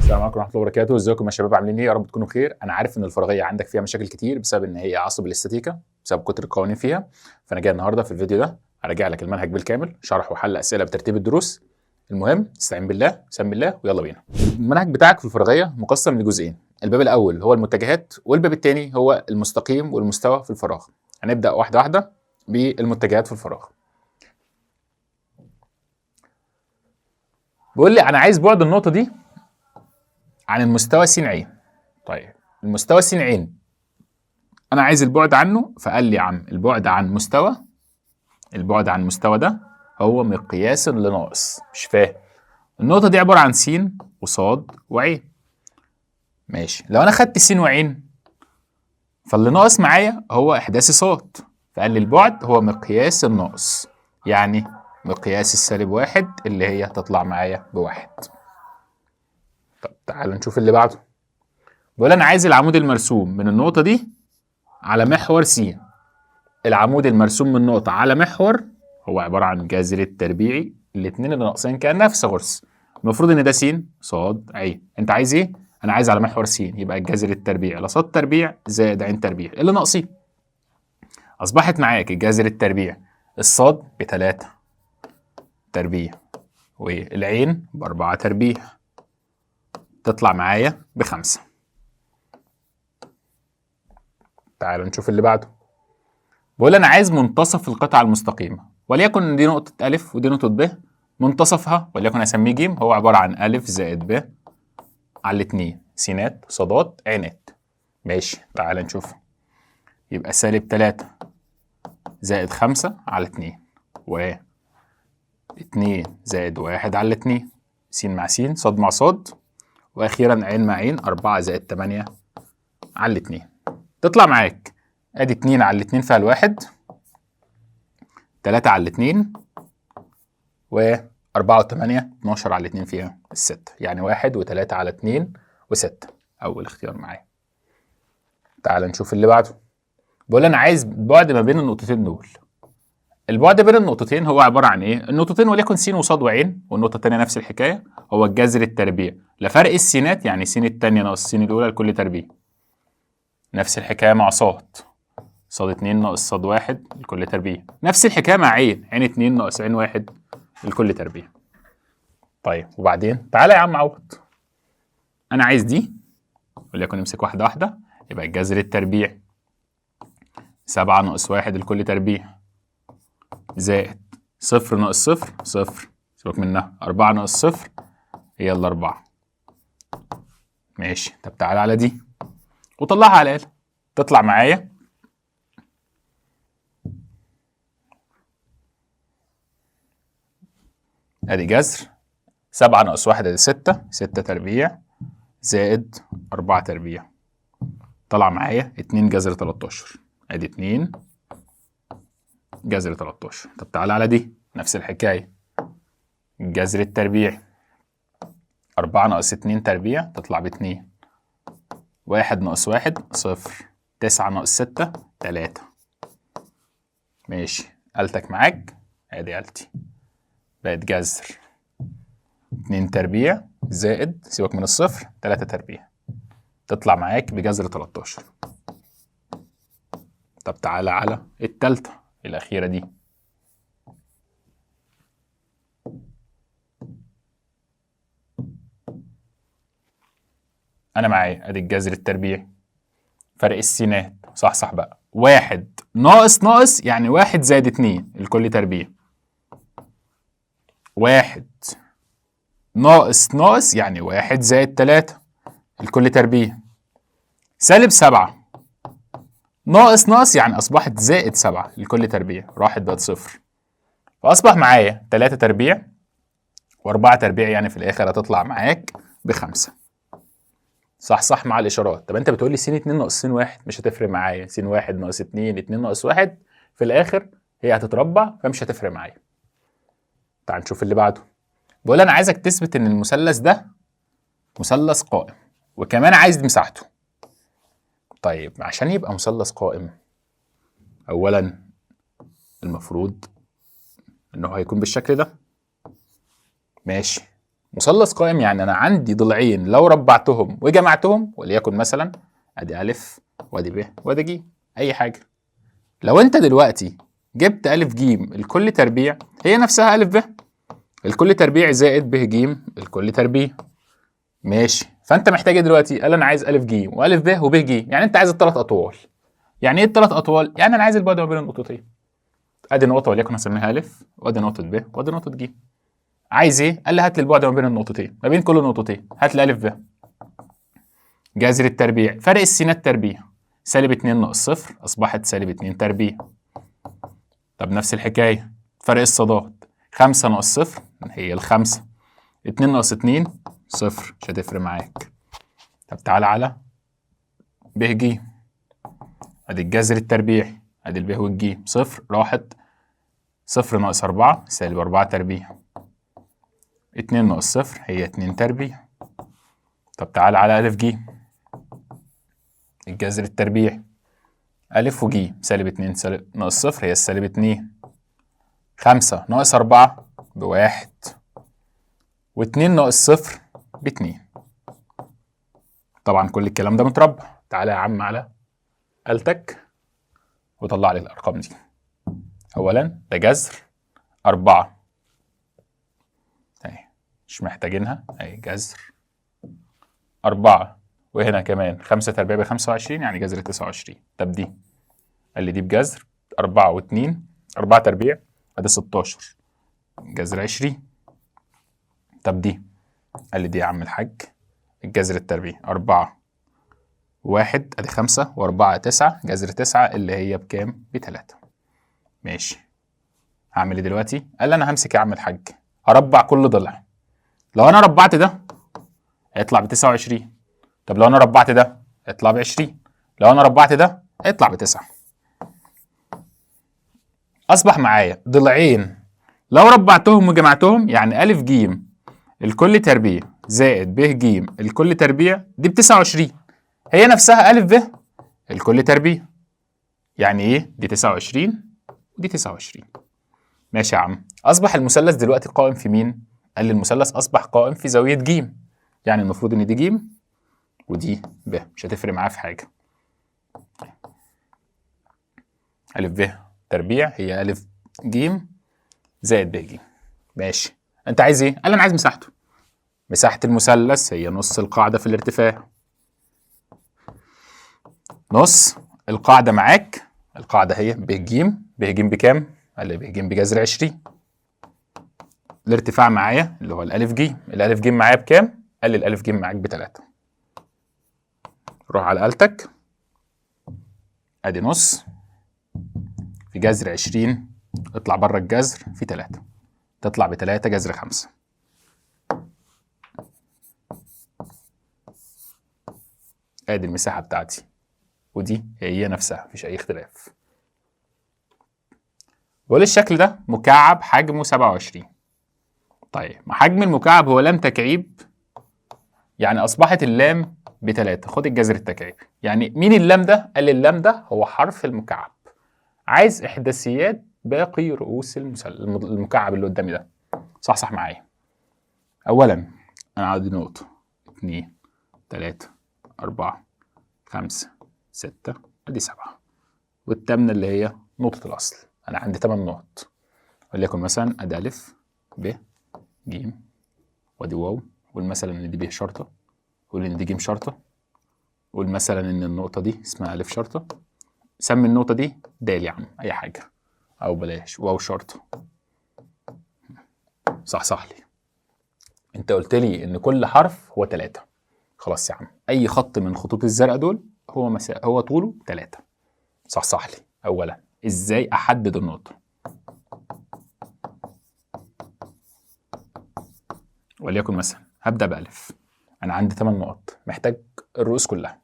السلام عليكم ورحمه الله وبركاته. ازيكم يا شباب، عاملين ايه؟ يا رب تكونوا بخير. انا عارف ان الفرغيه عندك فيها مشاكل كتير بسبب ان هي عصب الاستاتيكا، بسبب كتر القوانين فيها. فانا جاي النهارده في الفيديو ده هراجع لك المنهج بالكامل، شرح وحل اسئله بترتيب الدروس. المهم استعين بالله، سم بالله، ويلا بينا. المنهج بتاعك في الفرغيه مقسم لجزئين، الباب الاول هو المتجهات، والباب الثاني هو المستقيم والمستوى في الفراغ. هنبدا واحده واحده بالمتجهات في الفراغ. بيقول لي انا عايز بعد النقطه دي عن المستوى س ع. طيب المستوى س ع انا عايز البعد عنه، فقال لي يا عم البعد عن مستوى ده هو مقياس لناقص. مش فاهم. النقطه دي عباره عن س وصاد وعين. ماشي، لو انا خدت س وعين فاللي ناقص معايا هو احداث صاد، فقال لي البعد هو مقياس الناقص، يعني مقياس السالب واحد اللي هي تطلع معايا بواحد. طب تعال نشوف اللي بعده. بيقول انا عايز العمود المرسوم من النقطه دي على محور س. العمود المرسوم من نقطة على محور هو عبارة عن جذر التربيعي الاتنين اللي ناقصين كأنها فيثاغورس. المفروض ان ده س صاد ع. انت عايز ايه؟ انا عايز على محور س، يبقى الجذر التربيعي لصاد تربيع زائد ع تربيع اللي ناقصين. اصبحت معاك الجذر التربيع الصاد ب3 تربيع والعين ب4 تربيع، تطلع معايا ب5. تعالوا نشوف اللي بعده. بقول انا عايز منتصف القطعه المستقيمه، وليكن دي نقطه ا ودي نقطه ب. منتصفها وليكن اسميه ج، هو عباره عن ا زائد ب على الاتنين سينات صادات عينات. ماشي تعال نشوف. يبقى -3 زائد 5 على 2 و 2 زائد 1 على 2 س مع س صاد مع صاد، واخيرا عين مع عين 4 زائد 8 على 2. تطلع معاك ادي 2 على 2 فيها الواحد، 3 على 2 و4 و8 12 على 2 فيها الستة، يعني 1 و3 على 2 و6. أول اختيار معايا. تعال نشوف اللي بعده. بقول أنا عايز بعد ما بين النقطتين دول. البعد بين النقطتين هو عبارة عن إيه؟ النقطتين وليكن س وصاد وعين، والنقطة التانية نفس الحكاية، هو الجذر التربيع لفرق السينات، يعني س التانية ناقص س الأولى لكل تربيع. نفس الحكاية مع صاد، صاد 2 ناقص صاد 1 لكل تربيع. نفس الحكاية مع عين، عين 2 ناقص عين 1 لكل تربيع. طيب وبعدين تعالى يا عم عوض. انا عايز دي، وليكن نمسك واحده واحده. يبقى الجذر التربيعي 7 ناقص 1 لكل تربيع زائد 0 ناقص 0 0 سيبك منها 4 ناقص 0 هي ال4. ماشي، طب تعالى على دي وطلعها على الآلة. تطلع معايا ادي جذر 7 ناقص 1 ادي 6 6 تربيع زائد 4 تربيع، طلع معايا 2 جذر 13. ادي 2 جذر 13. طب تعالى على دي نفس الحكايه، الجذر التربيعي 4 ناقص 2 تربيع تطلع ب2، 1 ناقص 1 0، 9 ناقص 6 3. ماشي، آلتك معاك، ادي آلتي بقت جذر 2 تربيع زائد سيبك من الصفر 3 تربيع، تطلع معاك بجذر 13. طب تعالى على التالتة الأخيرة دي. أنا معايا أدي الجذر التربيعي، فرق السينات صح بقى، 1 ناقص ناقص يعني 1 زائد 2 لكل تربيع، 1 ناقص ناقص يعني 1 زائد 3 لكل تربيع، -7 ناقص ناقص يعني أصبحت زائد 7 لكل تربيع، راحت بقت 0. فأصبح معايا 3 تربيع و4 تربيع، يعني في الآخر هتطلع معاك ب5. صح مع الإشارات. طب أنت بتقول لي س 2 ناقص س 1 مش هتفرق معايا، س 1 ناقص 2 2 ناقص 1 في الآخر هي هتتربع فمش هتفرق معايا. تعال نشوف اللي بعده. بقول أنا عايزك تثبت إن المثلث ده مثلث قائم، وكمان عايز مساحته. طيب عشان يبقى مثلث قائم أولا المفروض إنه هيكون بالشكل ده. ماشي، مثلث قائم يعني انا عندي ضلعين لو ربعتهم وجمعتهم، وليكن مثلا ادي الف وادي ب وادي ج، اي حاجه. لو انت دلوقتي جبت الف ج الكل تربيع، هي نفسها الف ب الكل تربيع زائد ب ج الكل تربيع. ماشي، فانت محتاج ايه دلوقتي؟ قال انا عايز الف ج والف ب وب ج، يعني انت عايز الثلاث اطوال. يعني ايه الثلاث اطوال؟ يعني انا عايز البعد ما بين النقطتين. ادي نقطه وليكن هسميها الف، وادي نقطه ب وادي نقطه ج. عايز ايه؟ قال لي هات لي البعد ما بين النقطتين، ما بين كل نقطتين هات لي الف ب. جذر التربيع، فرق السينات تربيع، سالب 2 ناقص صفر اصبحت سالب 2 تربيع. طب نفس الحكايه فرق الصادات، 5 ناقص صفر هي الخمسه، 2 ناقص 2 صفر، مش هتفرق معاك. طب تعالى على ب ج، ادي الجذر التربيعي، ادي الب والج، صفر راحت، صفر ناقص 4 سالب 4 تربيع، 2 ناقص صفر هي 2 تربيع. طب تعالى على أ ج، الجذر التربيعي، أ وج سالب 2 سالب ناقص صفر هي السالب 2، 5 ناقص 4 بواحد، و2 ناقص صفر ب2. طبعا كل الكلام ده متربع. تعالى يا عم على آلتك وطلع لي الأرقام دي. أولا ده جذر 4 أهي مش محتاجينها، أهي جذر 4، وهنا كمان 5 تربيع ب25 يعني جذر 29. طب دي قال لي دي بجذر 4 و2 4 تربيع ادي 16 جذر 20. طب دي قال لي دي يا عم الحاج الجذر التربيعي 4 1 ادي 5 و4 9 جذر 9 اللي هي بكام؟ ب3. ماشي، هعمل ايه دلوقتي؟ قال لي انا همسك يا عم الحاج هربع كل ضلع. لو انا ربعت ده هيطلع ب29. طب لو انا ربعت ده هيطلع ب20. لو انا ربعت ده هيطلع ب9. اصبح معايا ضلعين لو ربعتهم وجمعتهم، يعني أ ج الكل تربيع زائد ب ج الكل تربيع دي ب29، هي نفسها أ ب الكل تربيع. يعني ايه؟ دي 29 ودي 29. ماشي يا عم، اصبح المثلث دلوقتي قائم في مين؟ قال لي المثلث اصبح قائم في زاويه ج، يعني المفروض ان دي ج ودي ب، مش هتفرق معاه في حاجه. أ ب تربيع هي أ ج زائد ب ج. ماشي، انت عايز ايه؟ قال انا عايز مساحته. مساحة المثلث هي نص القاعدة في الارتفاع. نص القاعدة معاك، القاعدة هي ب ج، ب ج بكام؟ قال لي ب ج بجذر 20. الارتفاع معايا اللي هو الألف ج، الألف ج معايا بكام؟ قال لي الألف ج معاك ب3. روح على آلتك، ادي نص في جذر 20 اطلع بره الجذر في 3 تطلع ب3 جذر 5. ادي المساحة بتاعتي ودي هي نفسها مفيش أي اختلاف. بقول الشكل ده مكعب حجمه 27. طيب ما حجم المكعب هو لام تكعيب، يعني أصبحت اللام ب3. خد الجذر التكعيبي. يعني مين اللام ده؟ قال لي اللام ده هو حرف المكعب. عايز إحداثيات باقي رؤوس المكعب اللي قدامي ده. صح معايا. أولا أنا عندي نقطة 2 3 4 5 6 أدي 7، والتامنة اللي هي نقطة الأصل. أنا عندي 8 نقط، وليكن مثلا أدي أ ب ج وأدي واو، قول مثلا إن دي ب شرطة، قول إن دي ج شرطة، قول مثلا إن النقطة دي اسمها أ شرطة، سمي النقطة دي د يا عم أي حاجة، أو بلاش واو شرطة. صح لي. أنت قلت لي إن كل حرف هو 3. خلاص يا عم، أي خط من خطوط الزرقاء دول هو طوله 3. صح لي. أولا إزاي أحدد النقطة؟ وليكن مثلا هبدأ بألف، أنا عندي 8 نقط محتاج الرؤوس كلها.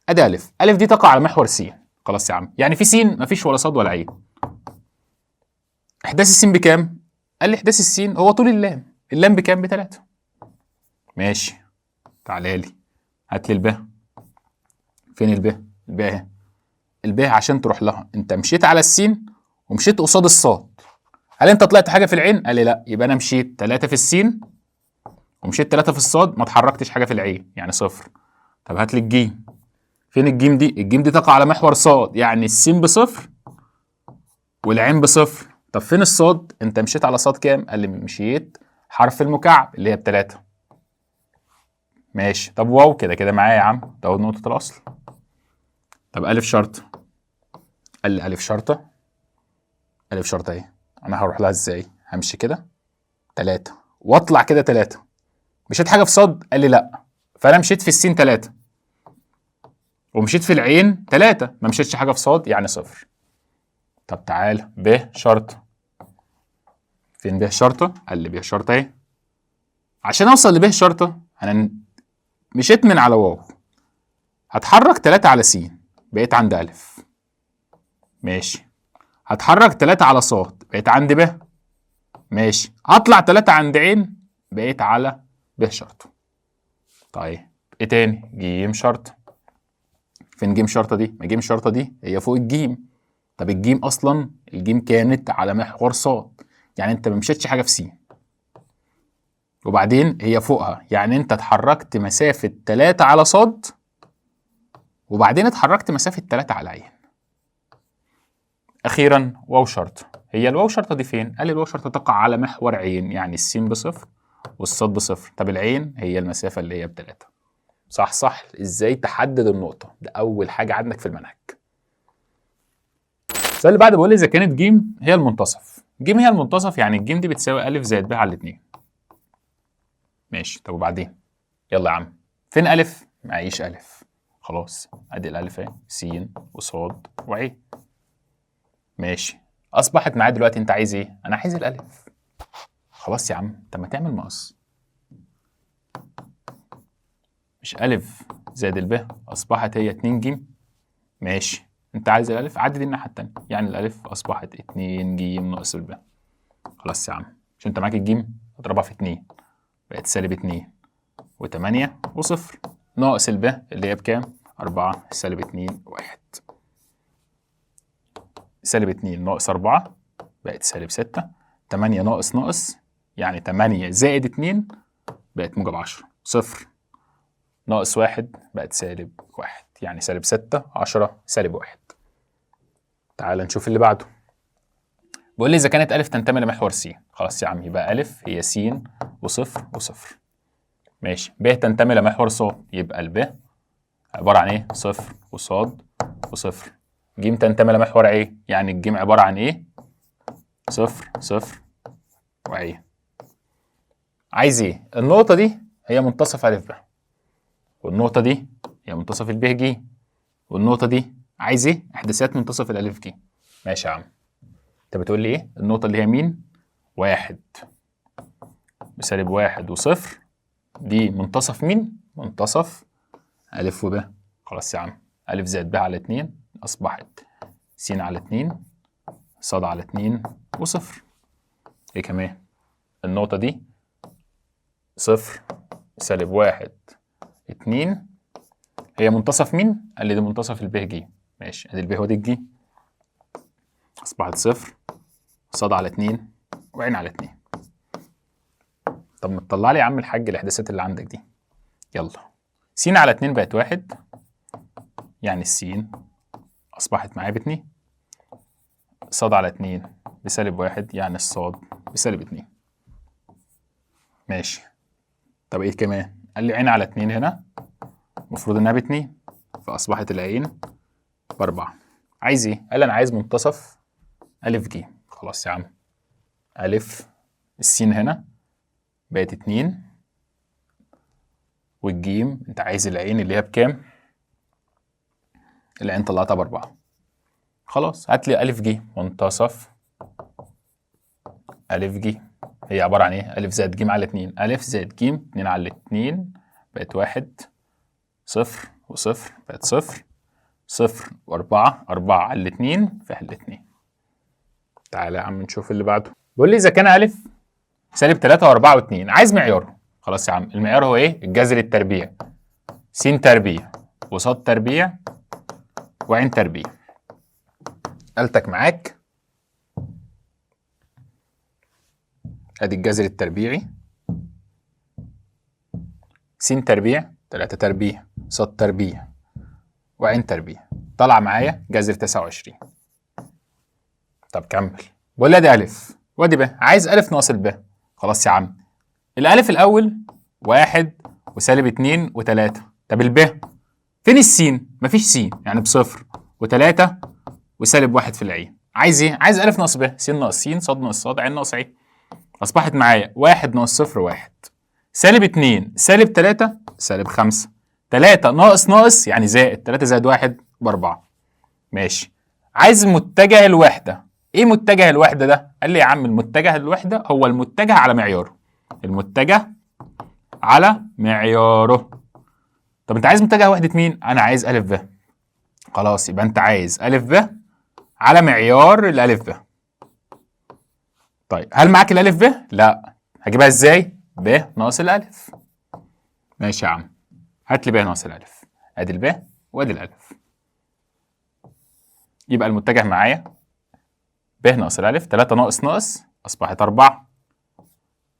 أدي ألف دي تقع على محور س. خلاص يا عم، يعني في س مفيش ولا صاد ولا عين. إحداث الس بكام؟ قال لي إحداث الس هو طول اللام، اللام بكام؟ ب3. ماشي، تعالى لي هات لي الب. فين الب؟ الب اهي. الب عشان تروح لها أنت مشيت على السين ومشيت قصاد الصاد. هل أنت طلعت حاجة في العين؟ قال لي لا، يبقى أنا مشيت 3 في السين ومشيت 3 في الصاد، ما اتحركتش حاجه في العين يعني صفر. طب هات لي الجيم. فين الجيم دي؟ الجيم دي تقع على محور صاد، يعني السين بصفر والعين بصفر. طب فين الصاد؟ انت مشيت على صاد كام؟ قال لي مشيت حرف المكعب اللي هي ب3. ماشي. طب واو كده كده معايا يا عم، ده نقطة الأصل. طب ألف شرطة. قال لي ألف شرطة. ألف شرطة اهي. أنا هروح لها ازاي؟ همشي كده 3 واطلع كده 3. مشيت حاجة في صاد؟ قال لي لأ. فأنا مشيت في السين 3 ومشيت في العين 3، ما مشيتش حاجة في صاد يعني صفر. طب تعال ب شرطة. فين ب شرطة؟ قال لي ب شرطة اهي. عشان أوصل لب شرطة أنا مشيت من على واو، هتحرك 3 على س، بقيت عند ألف. ماشي. هتحرك 3 على صاد، بقيت عند ب. ماشي. هطلع 3 عند عين، بقيت على ب شرطة. طيب ايه تاني؟ جيم شرطة. فين جيم شرطة دي؟ ما جيم شرطة دي هي فوق الجيم. طب الجيم اصلا الجيم كانت على محور صاد، يعني انت ما مشيتش حاجة في س. وبعدين هي فوقها، يعني انت اتحركت مسافة 3 على صاد وبعدين اتحركت مسافة 3 على عين. اخيرا واو شرطة. هي الواو شرطة دي فين؟ قال لي الواو شرطة تقع على محور عين، يعني السين بصفر والصاد بصفر. طب العين هي المسافة اللي هي ب3. صح صح. ازاي تحدد النقطة؟ ده أول حاجة عندك في المنهج. السؤال اللي بعده بيقول لي إذا كانت جيم هي المنتصف. جيم هي المنتصف يعني الجيم دي بتساوي ألف زائد ب على الاتنين. ماشي. طب وبعدين؟ يلا يا عم. فين ألف؟ معيش ألف. خلاص أدي الألف أهي، س وصاد وعين. ماشي. أصبحت معايا دلوقتي أنت عايز إيه؟ أنا عايز الألف. خلاص يا عم، طب ما تعمل مقص. مش ألف زائد الب أصبحت هي 2 جيم؟ ماشي. أنت عايز الألف، عدد الناحية التانية، يعني الألف أصبحت 2 جيم ناقص الب. خلاص يا عم، مش أنت معاك الجيم؟ اضربها في 2 بقت سالب 2 و8 وصفر ناقص الب اللي هي بكام؟ 4 سالب 2 1. سالب 2 ناقص 4 بقت سالب 6. 8 ناقص ناقص يعني 8 زائد 2 بقت موجب 10. صفر ناقص 1 بقت سالب 1، يعني سالب 6 10 سالب 1. تعال نشوف اللي بعده. بيقول لي إذا كانت ألف تنتمي لمحور س. خلاص يا عم، يبقى ألف هي س وصفر وصفر. ماشي. ب تنتمي لمحور ص، يبقى الب عبارة عن إيه؟ صفر وصاد وصفر. ج تنتمي لمحور ع، يعني الجيم عبارة عن إيه؟ صفر صفر وع. عايز إيه؟ النقطة دي هي منتصف أ ب، والنقطة دي هي منتصف الب ج، والنقطة دي عايز إيه؟ إحداثيات منتصف الألف ج. ماشي يا عم. أنت بتقول لي إيه؟ النقطة اللي هي مين؟ 1 بسالب 1 وصفر دي منتصف مين؟ منتصف أ وب. خلاص يا عم. أ زائد ب على 2 أصبحت س على 2 ص على 2 وصفر. إيه كمان؟ النقطة دي صفر سالب 1 2 هي منتصف مين؟ قال لي دي منتصف الب ج. ماشي. أدي الب هو دي الج. أصبحت صفر ص على 2 وعين على 2. طب ما تطلع لي يا عم الحاج الإحداثات اللي عندك دي. يلا. س على 2 بقت 1، يعني السين أصبحت معايا ب2. ص على 2 بسالب 1، يعني الصاد بسالب 2. ماشي. طب ايه كمان؟ قال لي عين على 2 هنا المفروض انها ب2، فأصبحت العين ب4. عايز ايه؟ قال لي أنا عايز منتصف أ ج. خلاص يا عم. أ السين هنا بقت 2 والجيم أنت عايز العين اللي هي بكام؟ العين طلعتها ب4. خلاص هات لي أ ج منتصف أ ج. هي عبارة عن إيه؟ أ زائد ج على 2. أ زائد ج 2 على 2 بقت 1 صفر وصفر بقت صفر صفر و4 4 على 2 فهل 2. تعالى يا عم نشوف اللي بعده. بيقول لي إذا كان أ سالب 3 و4 و2 عايز معياره. خلاص يا عم. المعيار هو إيه؟ الجذر التربيع. س تربيع وصاد تربيع وعين تربيع. قالتك معاك ادي الجذر التربيعي س تربيع 3 تربيع ص تربيع وعين تربيع، طلع معايا جذر 29. طب كمل، بقول لي ادي الف وادي ب، عايز الف ناقص الب. خلاص يا عم، الالف الاول 1 وسالب 2 و3. طب الب فين السين؟ مفيش سين يعني بصفر و3 وسالب 1 في العين. عايز ايه؟ عايز الف ناقص ب، س ناقص س، ص ناقص ص، عين ناقص عين. اصبحت معايا 1 ناقص صفر 1، سالب 2 سالب 3 سالب 5، 3 ناقص ناقص يعني زائد، 3 زائد 1 ب4. ماشي، عايز متجه الوحدة. ايه متجه الوحدة ده؟ قال لي يا عم المتجه الوحدة هو المتجه على معياره. المتجه على معياره. طب انت عايز متجه وحدة مين؟ انا عايز أ ب. خلاص يبقى انت عايز أ ب على معيار الألف ب. طيب هل معاك الألف ب؟ لا. هجيبها ازاي؟ ب ناقص الألف. ماشي يا عم، هات لي ب ناقص الألف. ادي الب وادي الألف. يبقى المتجه معايا ب ناقص الألف، 3 ناقص ناقص أصبحت 4،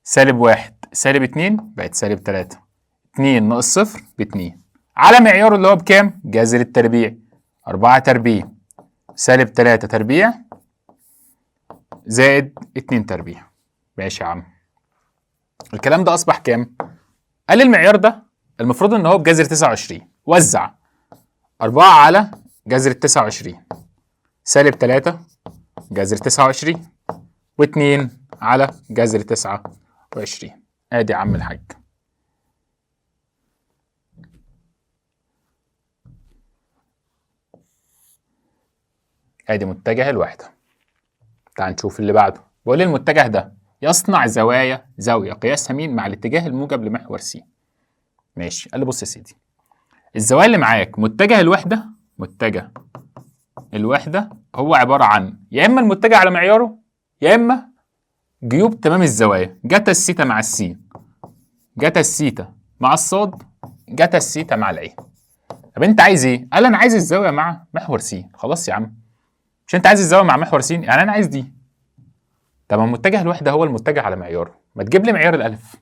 سالب 1 سالب 2 بقت سالب 3، 2 ناقص صفر ب2 على معياره اللي هو بكام؟ جذر التربيع، 4 تربيع سالب 3 تربيع زائد 2 تربيع. ماشي يا عم، الكلام ده أصبح كام؟ قال لي المعيار ده المفروض إن هو بجذر 29، وزع 4 على جذر 29 سالب 3 جذر 29 و2 على جذر 29. ادي يا عم الحاج. ادي متجه الوحدة. تعال نشوف اللي بعده. بقول لي المتجه ده يصنع زاوية قياسها م مع الاتجاه الموجب لمحور س. ماشي، قال لي بص يا سيدي، الزوايا اللي معاك متجه الوحدة هو عبارة عن يا اما المتجه على معياره يا اما جيوب تمام الزوايا، جتا السيتا مع السين، جتا السيتا مع الصاد، جتا السيتا مع العين. طب انت عايز ايه؟ قال انا عايز الزاويه مع محور س. خلاص يا عم، مش انت عايز الزاويه مع محور س؟ يعني انا عايز دي. طب متجه الوحده هو المتجه على معياره، ما تجيب لي معيار الالف.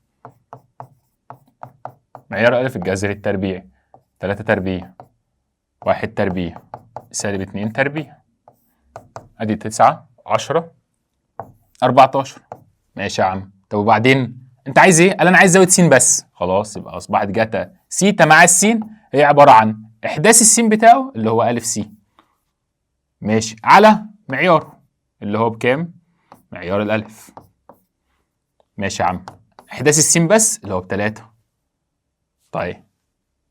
معيار الالف الجذر التربيعي، 3 تربيع 1 تربيع سالب 2 تربيع، ادي 9 10 14. ماشي يا عم، طب وبعدين انت عايز ايه؟ قال انا عايز زاويه س بس. خلاص يبقى اصبحت جتا سيتا مع السين هي عباره عن احداث السين بتاعه اللي هو الف س، ماشي، على معياره اللي هو بكام؟ معيار الالف. ماشي يا عم، احداث السين بس اللي هو ب3. طيب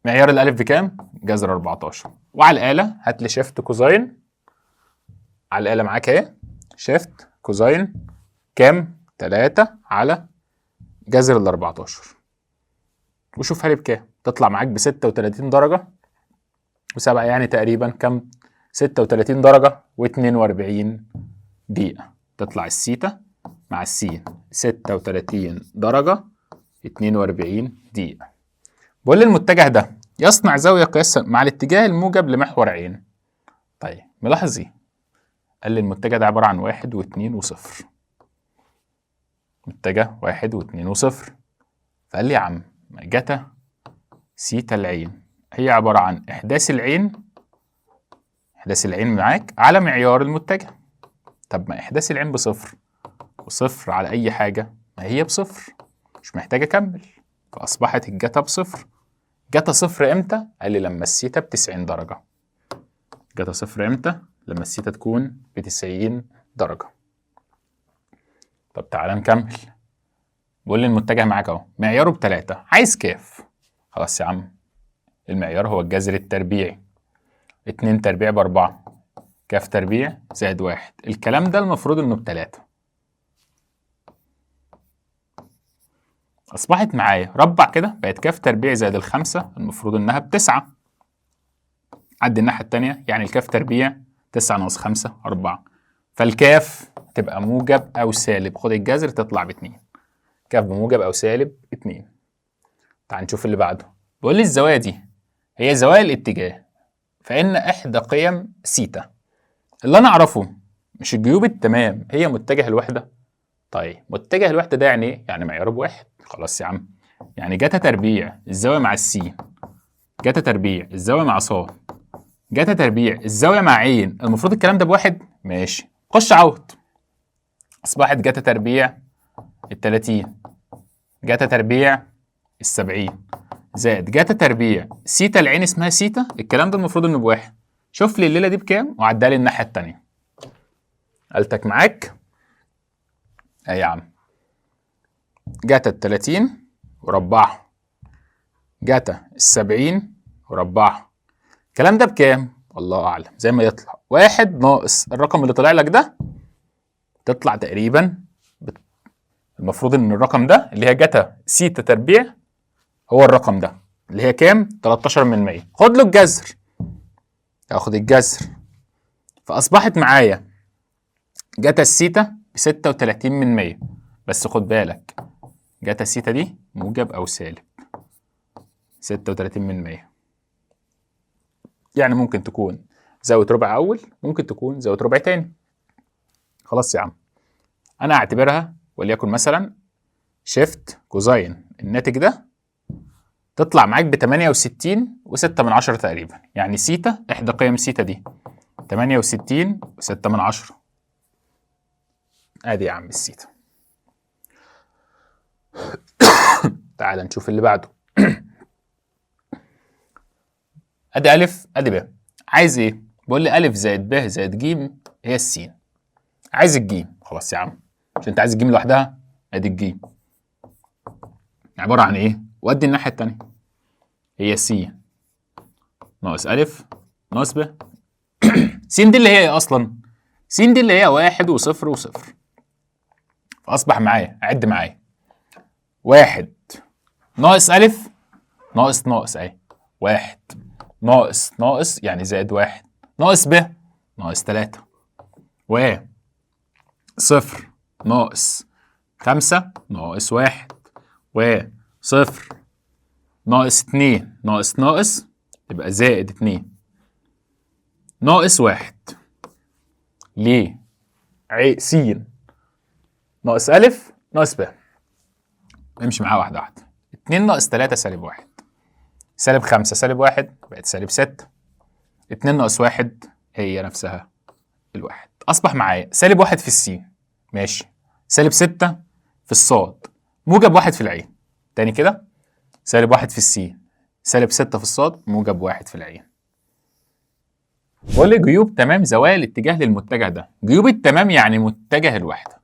معيار الالف بكام؟ جذر 14. وعلى الاله هات لي شيفت كوزاين، على الاله معاك اهي، شيفت كوزاين كام؟ 3 على جذر ال 14، وشوفها لي بكام. تطلع معاك ب 36 درجه و7 يعني تقريبا كام؟ 36 درجه و42 دقيقه. تطلع السيتا مع السين 36 درجه 42 دقيقه. بقول لي المتجه ده يصنع زاويه قياسها مع الاتجاه الموجب لمحور عين. طيب ملاحظ ايه؟ قال لي المتجه ده عباره عن 1 و2 وصفر. متجه 1 و2 وصفر. فقال لي يا عم جتا سيتا العين هي عباره عن احداث العين معاك على معيار المتجه. طب ما احداث العين بصفر وصفر على اي حاجه ما هي بصفر، مش محتاج اكمل. فاصبحت الجتا بصفر. جتا صفر امتى؟ قال لي لما السيتا ب90 درجه. جتا صفر امتى؟ لما السيتا تكون ب90 درجه. طب تعالى نكمل. بقول لي المتجه معاك اهو معياره ب3، عايز كاف. خلاص يا عم، المعيار هو الجذر التربيعي، 2 تربيع ب4 كاف تربيع زائد 1. الكلام ده المفروض انه ب3. اصبحت معايا ربع كده، بقت كاف تربيع زائد ال5 المفروض انها ب9. عدي الناحيه الثانيه، يعني الكاف تربيع 9 ناقص 5 4، فالكاف تبقى موجب او سالب. خد الجذر تطلع ب2. كاف بموجب او سالب 2. تعال نشوف اللي بعده. بيقول لي الزوايا دي هي زوايا الاتجاه، فان احدى قيم سيتا اللي انا اعرفه مش الجيوب التمام هي متجه الوحده. طيب متجه الوحده ده يعني ايه؟ يعني معياره ب1. خلاص يا عم، يعني جتا تربيع الزاوية مع السين، جتا تربيع الزاوية مع صاد، جتا تربيع الزاوية مع عين. المفروض الكلام ده بواحد. ماشي، خش عوض. أصبحت جتا تربيع ال30 جتا تربيع ال70 زائد جتا تربيع سيتا العين اسمها سيتا. الكلام ده المفروض انه بواحد. شوف لي الليلة دي بكام وعدها لي الناحية التانية. قالتك معاك اهي يا عم. جتا ال30 وربعها، جتا ال70 وربعها. الكلام ده بكام؟ الله اعلم. زي ما يطلع واحد ناقص الرقم اللي طلع لك ده، تطلع تقريبا المفروض ان الرقم ده اللي هي جتا سيتا تربيع هو الرقم ده اللي هي كام؟ 13%. خد له الجذر، اخد الجذر، فاصبحت معايا جتا السيتا ب36%. بس خد بالك جتا السيتا دي موجب او سالب 36%. يعني ممكن تكون زاوية ربع اول، ممكن تكون زاوية ربع تاني. خلاص يا عم، انا اعتبرها وليكن مثلا شيفت كوزاين الناتج ده تطلع معاك ب 68.6 تقريبا. يعني سيتا، احدى قيم سيتا دي 68.6. ادي يا عم السيتا. تعال نشوف اللي بعده. ادي الف ادي ب. عايز ايه؟ بقول لي الف زائد ب زائد ج هي السين. عايز الجيم. خلاص يا عم، مش انت عايز الجيم لوحدها؟ ادي الجيم عباره عن ايه؟ وادي الناحيه التانيه هي س ناقص الف ناقص ب. س دي اللي هي ايه اصلا؟ س دي اللي هي 1 وصفر وصفر. فاصبح معايا، عد معايا، 1 ناقص الف ناقص ناقص اهي، 1 ناقص ناقص يعني زائد 1 ناقص ب ناقص 3 و صفر ناقص 5 ناقص 1 و صفر ناقص 2 ناقص ناقص يبقى زائد 2 ناقص 1. ليه؟ س ناقص ألف ناقص ب. امشي معاه واحدة واحدة. 2 ناقص 3 سالب 1 سالب 5 سالب 1 بقت سالب 6. 2 ناقص 1 هي نفسها الواحد. أصبح معايا سالب 1 في السين. ماشي. سالب 6 في الصاد. موجب 1 في العين. تاني كده، سالب 1 في السين، سالب 6 في الصاد، موجب 1 في العين. بقول لي جيوب تمام زوايا الاتجاه للمتجه ده. جيوب التمام يعني متجه الوحدة.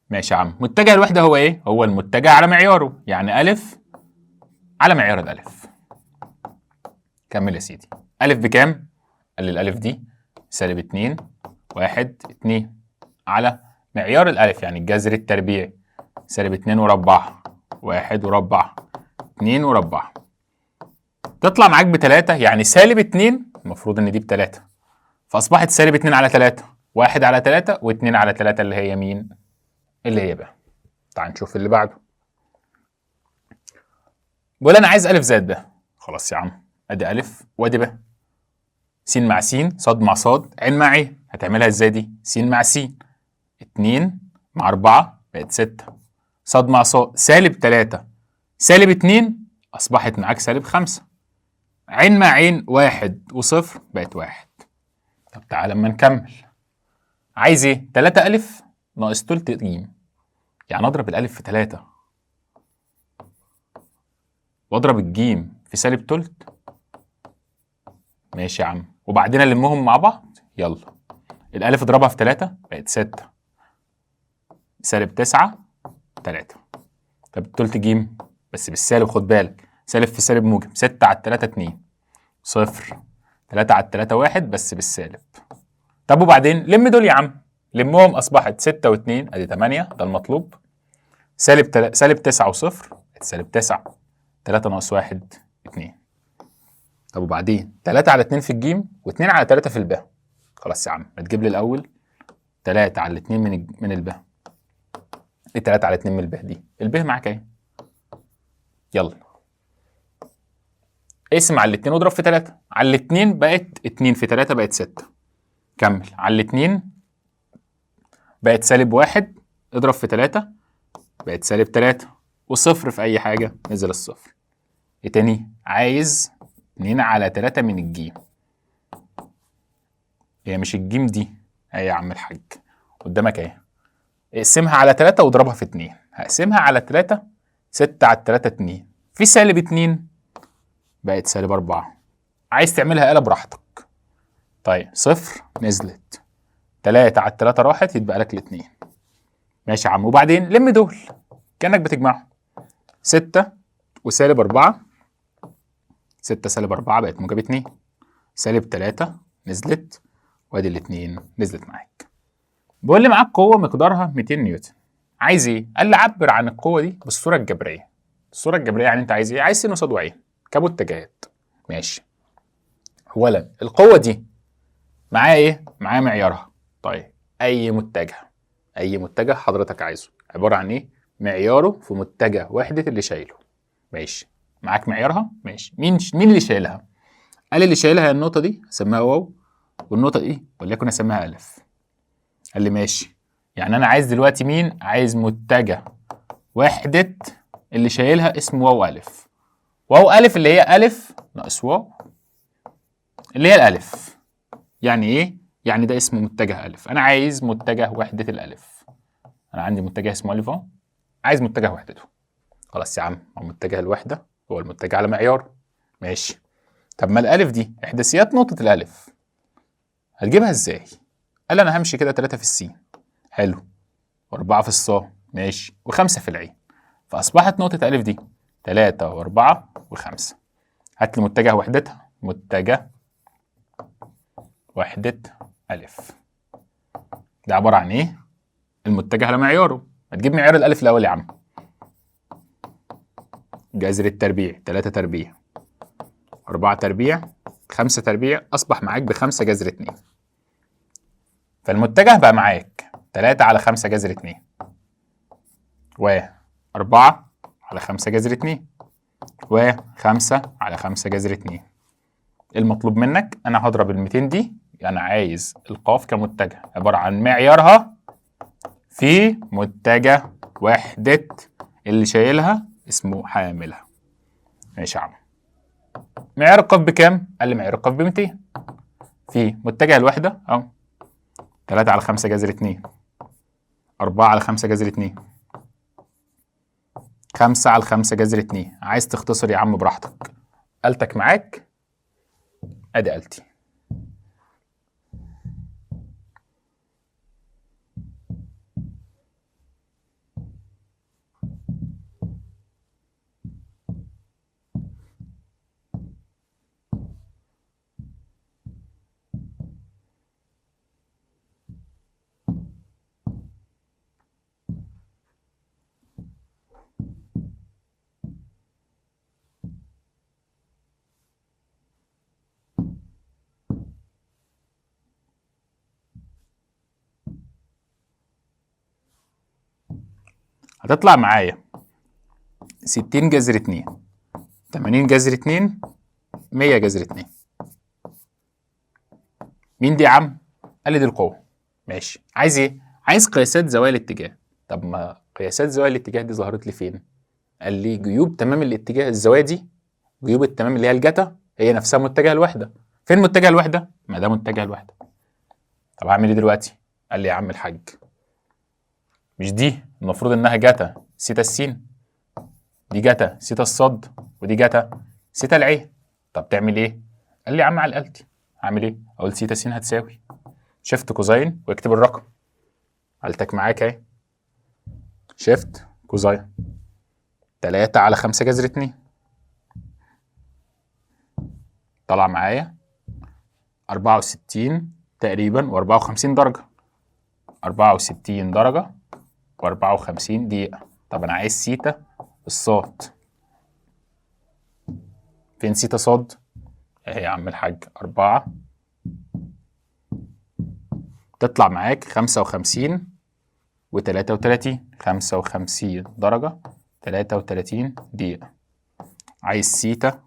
ماشي يا عم، متجه الوحدة هو ايه؟ هو المتجه على معياره، يعني ألف على معيار الألف. كمل يا سيدي. ألف بكام؟ قال لي الألف دي سالب 2 1 2 على معيار الألف يعني الجذر التربيعي سالب 2 وربعها 1 وربعها 2 وربعها. تطلع معاك ب3 يعني سالب 2. المفروض ان دي ب3، فاصبحت سالب 2 على 3 1 على 3 و2 على 3 اللي هي مين؟ اللي هي ب. تعال نشوف اللي بعده. بقول انا عايز الف زائد ب. خلاص يا عم، ادي الف وادي ب. س مع س، صاد مع صاد، عين مع عين. هتعملها ازاي دي؟ س مع س 2 مع 4 بقت 6. صاد مع صاد سالب 3 سالب 2 اصبحت معاك سالب 5. عين مع عين 1 وصفر بقت 1. طب تعالى اما نكمل. عايز ايه؟ 3 الف ناقص تلت ج. يعني اضرب الالف في 3 واضرب الجيم في سالب تلت. ماشي يا عم، وبعدين نلمهم مع بعض. يلا، الالف اضربها في 3 بقت 6 سالب 9 3. طب التلت جيم بس بالسالب، خد بالك سالب في سالب موجب. 6 على 3 2 صفر 3 على 3 1 بس بالسالب. طب وبعدين لم دول يا عم، لمهم اصبحت 6 و2 ادي 8 ده المطلوب. سالب 9 وصفر سالب 9. 3 ناقص 1 2. طب وبعدين 3 على 2 في الجيم و2 على 3 في الب. خلاص يا عم، ما تجيب لي الاول 3 على 2 من الب. ايه 3 على 2 من الب دي؟ الب معاك اهي. يلا اقسم على الاتنين واضرب في 3. على الاتنين بقت 2 في 3 بقت 6. كمل على الاتنين بقت سالب 1 اضرب في 3 بقت سالب 3. وصفر في أي حاجة نزل الصفر. إيه تاني؟ عايز 2 على 3 من الجيم. هي مش الجيم دي، هي يا عم الحاج قدامك اهي. اقسمها على 3 واضربها في 2. هقسمها على 3، 6 على 3 2، في سالب 2 بقت سالب 4. عايز تعملها آلة براحتك. طيب صفر نزلت، 3 على 3 راحت، يتبقى لك ال2. ماشي يا عم، وبعدين لم دول كأنك بتجمعهم. 6 وسالب 4، 6 سالب 4 بقت موجب 2، سالب 3 نزلت، وادي ال2 نزلت معاك. بيقول لي معاك قوة مقدارها 200 نيوتن. عايز ايه؟ قال لي عبر عن القوة دي بالصورة الجبرية. الصورة الجبرية يعني انت عايز ايه؟ عايز سين قصاد وعين كمتجهات. ماشي. اولا القوة دي معايا ايه؟ معايا معيارها. طيب اي متجه حضرتك عايزه عبارة عن ايه؟ معياره في متجه وحدة اللي شايله. ماشي. معاك معيارها؟ ماشي. مين اللي شايلها؟ قال اللي شايلها النقطة دي اسميها واو، والنقطة دي وليكن اسميها ألف. قال لي ماشي. يعني أنا عايز دلوقتي مين؟ عايز متجه وحدة اللي شايلها اسمه واو ألف. واو ألف اللي هي ألف ناقص واو اللي هي الألف. يعني إيه؟ يعني ده اسمه متجه ألف. أنا عايز متجه وحدة الألف. أنا عندي متجه اسمه ألف أهو، عايز متجه وحدته. خلاص يا عم، هو متجه الوحدة هو المتجه على معيار. ماشي. طب ما الألف دي إحداثيات نقطة الألف، هتجيبها إزاي؟ قال أنا همشي كده 3 في السين، حلو، و4 في الصاد، ماشي، و5 في العين. فأصبحت نقطة ألف دي 3 و4 و5. هات لي متجه وحدتها، متجه وحدة ألف ده عبارة عن إيه؟ المتجه على معياره. هتجيب معيار الألف الأول يا عم. جذر التربيع 3 تربيع 4 تربيع 5 تربيع، أصبح معاك ب5 جذر 2. فالمتجه بقى معاك 3 على 5 جذر 2 و4 على 5 جذر 2 و5 على 5 جذر 2. المطلوب منك أنا هضرب ال200 دي، يعني عايز القاف كمتجه عبارة عن معيارها في متجه وحدة اللي شايلها اسمه حاملها. ماشي يا عم. معيار القاف بكام؟ قال لي معيار القاف ب200 في متجه الوحدة أهو 3 على 5 جذر 2 4 على 5 جذر 2 5 على 5 جذر 2. عايز تختصر يا عم براحتك، آلتك معاك، ادي آلتي. هتطلع معايا 60 جذر 2 80 جذر 2 100 جذر 2. مين دي يا عم؟ قال لي دي القوة. ماشي. عايز ايه؟ عايز قياسات زوايا الاتجاه. طب ما قياسات زوايا الاتجاه دي ظهرت لي فين؟ قال لي جيوب تمام الاتجاه، الزوايا دي جيوب التمام اللي هي الجتا هي نفسها متجه الوحدة. فين متجه الوحدة؟ ما ده متجه الوحدة. طب هعمل ايه دلوقتي؟ قال لي يا عم الحاج، مش دي المفروض انها جتا سيتا السين، دي جتا سيتا الصاد، ودي جتا سيتا العين. طب تعمل ايه؟ قال لي يا عم على الآلتي. هعمل ايه؟ اقول سيتا س هتساوي شيفت كوزين واكتب الرقم. آلتك معاك اهي، شيفت كوزين 3 على 5 جذر 2 طلع معايا 64 تقريبا و54 درجة. 64 درجة و54 دقيقة. طب أنا عايز سيتا الصاد. فين سيتا صاد؟ أهي يا عم الحاج 4 تطلع معاك 55 و33. 55 درجة 33 دقيقة. عايز سيتا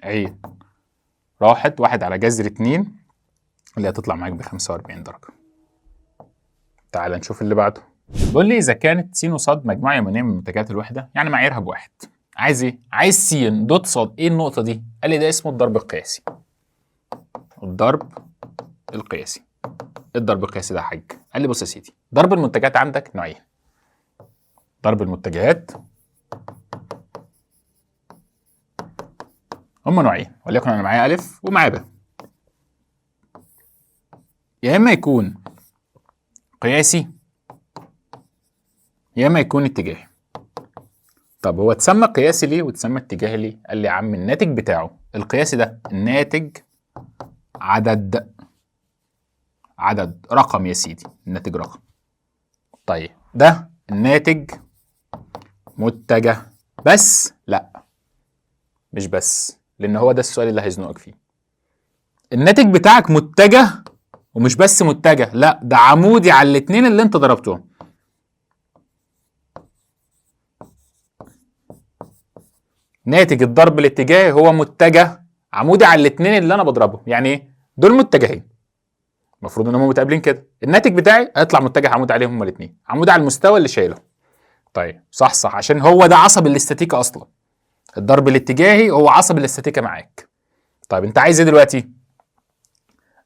عين راحت 1 على جذر 2 اللي هتطلع معاك ب45 درجة. تعال نشوف اللي بعده. بيقول لي اذا كانت س وصاد مجموعه يمانيه من منتجات الوحده يعني معاييرها بواحد. عايز ايه؟ عايز س دوت صاد. ايه النقطه دي؟ قال لي ده اسمه الضرب القياسي. الضرب القياسي. الضرب القياسي ده يا حاج. قال لي بص يا سيدي، ضرب المنتجات عندك نوعين. ضرب المنتجات هم نوعين، وليكن انا معايا الف ومعايا ب. يا اما يكون قياسي يا اما يكون اتجاهي. طب هو اتسمى قياسي ليه واتسمى اتجاهي ليه؟ قال لي يا عم الناتج بتاعه القياسي ده الناتج عدد رقم يا سيدي، الناتج رقم. طيب ده الناتج متجه. بس لا، مش بس، لان هو ده السؤال اللي هيزنقك فيه. الناتج بتاعك متجه، ومش بس متجه، لا ده عمودي على الاتنين اللي انت ضربتهم. ناتج الضرب الاتجاهي هو متجه عمودي على الاتنين اللي انا بضربهم. يعني ايه؟ دول متجهين، المفروض ان هم متقابلين كده. الناتج بتاعي هيطلع متجه عمودي عليهم هما الاثنين، عمودي على المستوى اللي شايله. طيب صح، عشان هو ده عصب الاستاتيكا اصلا. الضرب الاتجاهي هو عصب الاستاتيكا معاك. طيب انت عايز ايه دلوقتي؟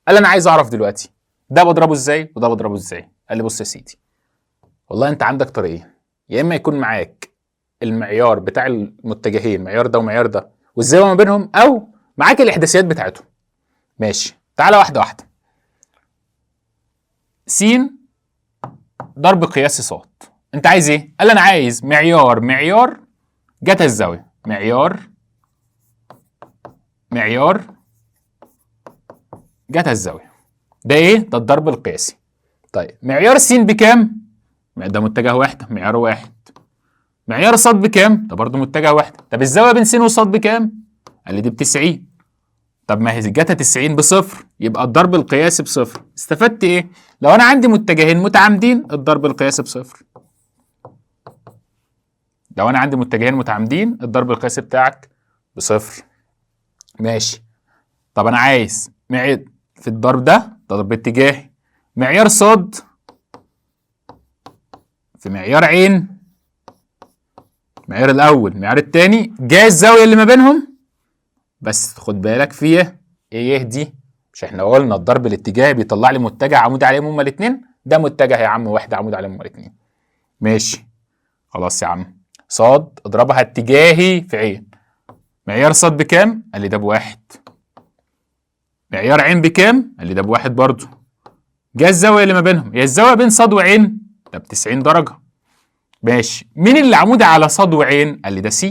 قال انا عايز اعرف دلوقتي ده بضربه ازاي وده بضربه ازاي. قال لي بص يا سيدي، والله انت عندك طريقين. يا اما يكون معاك المعيار بتاع المتجهين، المعيار ده ومعيار ده والزاويه ما بينهم، او معاك الاحداثيات بتاعتهم. ماشي، تعالى واحده واحده. س ضرب قياسي صاد. انت عايز ايه؟ قال انا عايز معيار جتا الزاويه. معيار جتا الزاويه ده ايه؟ ده الضرب القياسي. طيب معيار س بكام؟ ده متجه واحده، معيار واحد. معيار صاد بكام؟ ده برضه متجه واحده. طب الزاويه بين س وصاد بكام؟ قال لي دي ب 90. طب ما هي جتا 90 بصفر، يبقى الضرب القياسي بصفر. استفدت ايه؟ لو انا عندي متجهين متعامدين الضرب القياسي بصفر. لو انا عندي متجهين متعامدين الضرب القياسي بتاعك بصفر. ماشي. طب انا عايز معيار في الضرب ده ضرب اتجاهي. معيار صاد في معيار عين، معيار الاول معيار التاني، جاي الزاويه اللي ما بينهم. بس خد بالك فيها ايه دي؟ مش احنا قلنا الضرب الاتجاهي بيطلع لي متجه عمودي عليهم هما الاثنين؟ ده متجه يا عم واحد عمودي عليهم هما الاثنين. ماشي خلاص يا عم. صاد اضربها اتجاهي في عين. معيار صاد بكام؟ قال لي ده بواحد. معيار عين بكام؟ قال لي ده بواحد برضه. جه الزاويه اللي ما بينهم، هي الزاويه بين صاد وعين ده ب 90 درجه. ماشي، مين اللي عمودي على صاد وعين؟ قال لي ده س.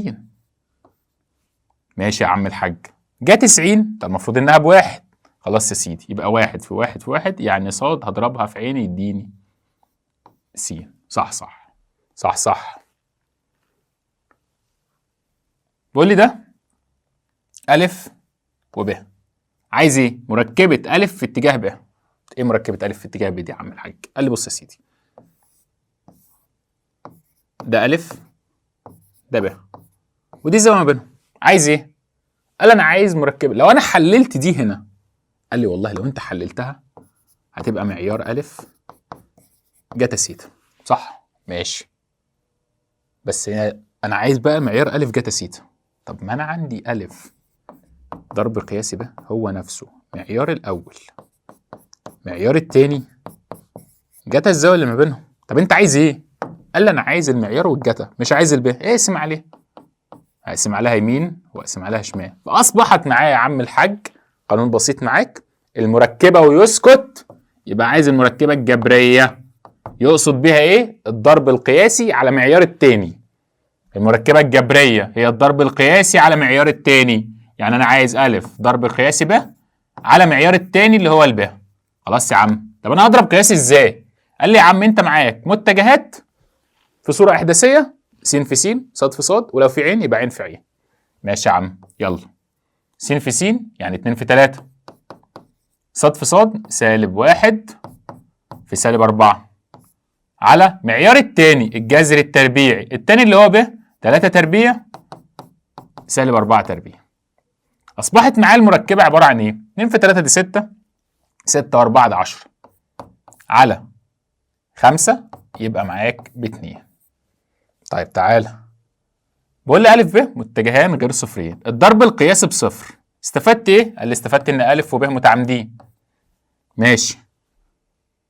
ماشي يا عم الحاج، جه 90 ده المفروض انها بواحد. خلاص يا سيدي، يبقى واحد في واحد في واحد، يعني صاد هضربها في عين يديني س. صح. بيقول لي ده ألف وب. عايز ايه؟ مركبة ألف في اتجاه ب. ايه مركبة ألف في اتجاه ب دي يا عم الحاج؟ قال لي بص يا سيدي، ده ألف ده ب ودي الزاوية ما بينهم. عايز ايه؟ قال انا عايز مركبة. لو انا حللت دي هنا، قال لي والله لو انت حللتها هتبقى معيار ألف جتا سيتا. صح؟ ماشي. بس انا عايز بقى معيار ألف جتا سيتا. طب ما انا عندي ألف ضرب قياسي ده هو نفسه معيار الأول معيار التاني جتا الزاوية اللي ما بينهم. طب انت عايز ايه؟ قال لي انا عايز المعيار والجتا، مش عايز الب. اقسم عليه، هقسم عليها يمين واقسم عليها شمال، فاصبحت معايا يا عم الحاج قانون بسيط معاك. المركبة ويسكت، يبقى عايز المركبة الجبرية. يقصد بيها ايه؟ الضرب القياسي على معيار التاني. المركبة الجبرية هي الضرب القياسي على معيار التاني. يعني انا عايز ألف ضرب قياسي ب على معيار التاني اللي هو الب. خلاص يا عم. طب انا هضرب قياسي ازاي؟ قال لي يا عم انت معاك متجهات في صورة إحداثية، س في س صاد في صاد، ولو في عين يبقى عين في عين. ماشي يا عم، يلا. س في س يعني 2 في 3. صاد في صاد سالب 1 في سالب 4 على معيار التاني الجذر التربيعي التاني اللي هو ب 3 تربيع سالب 4 تربيع. أصبحت معايا المركبة عبارة عن إيه؟ 2 في 3 دي 6، 6 و4 ده 10 على 5 يبقى معاك ب2. طيب تعالى، بقول لي أ ب متجهان غير صفرين، الضرب القياسي بصفر، استفدت ايه؟ قال لي استفدت ان أ وب متعامدين. ماشي،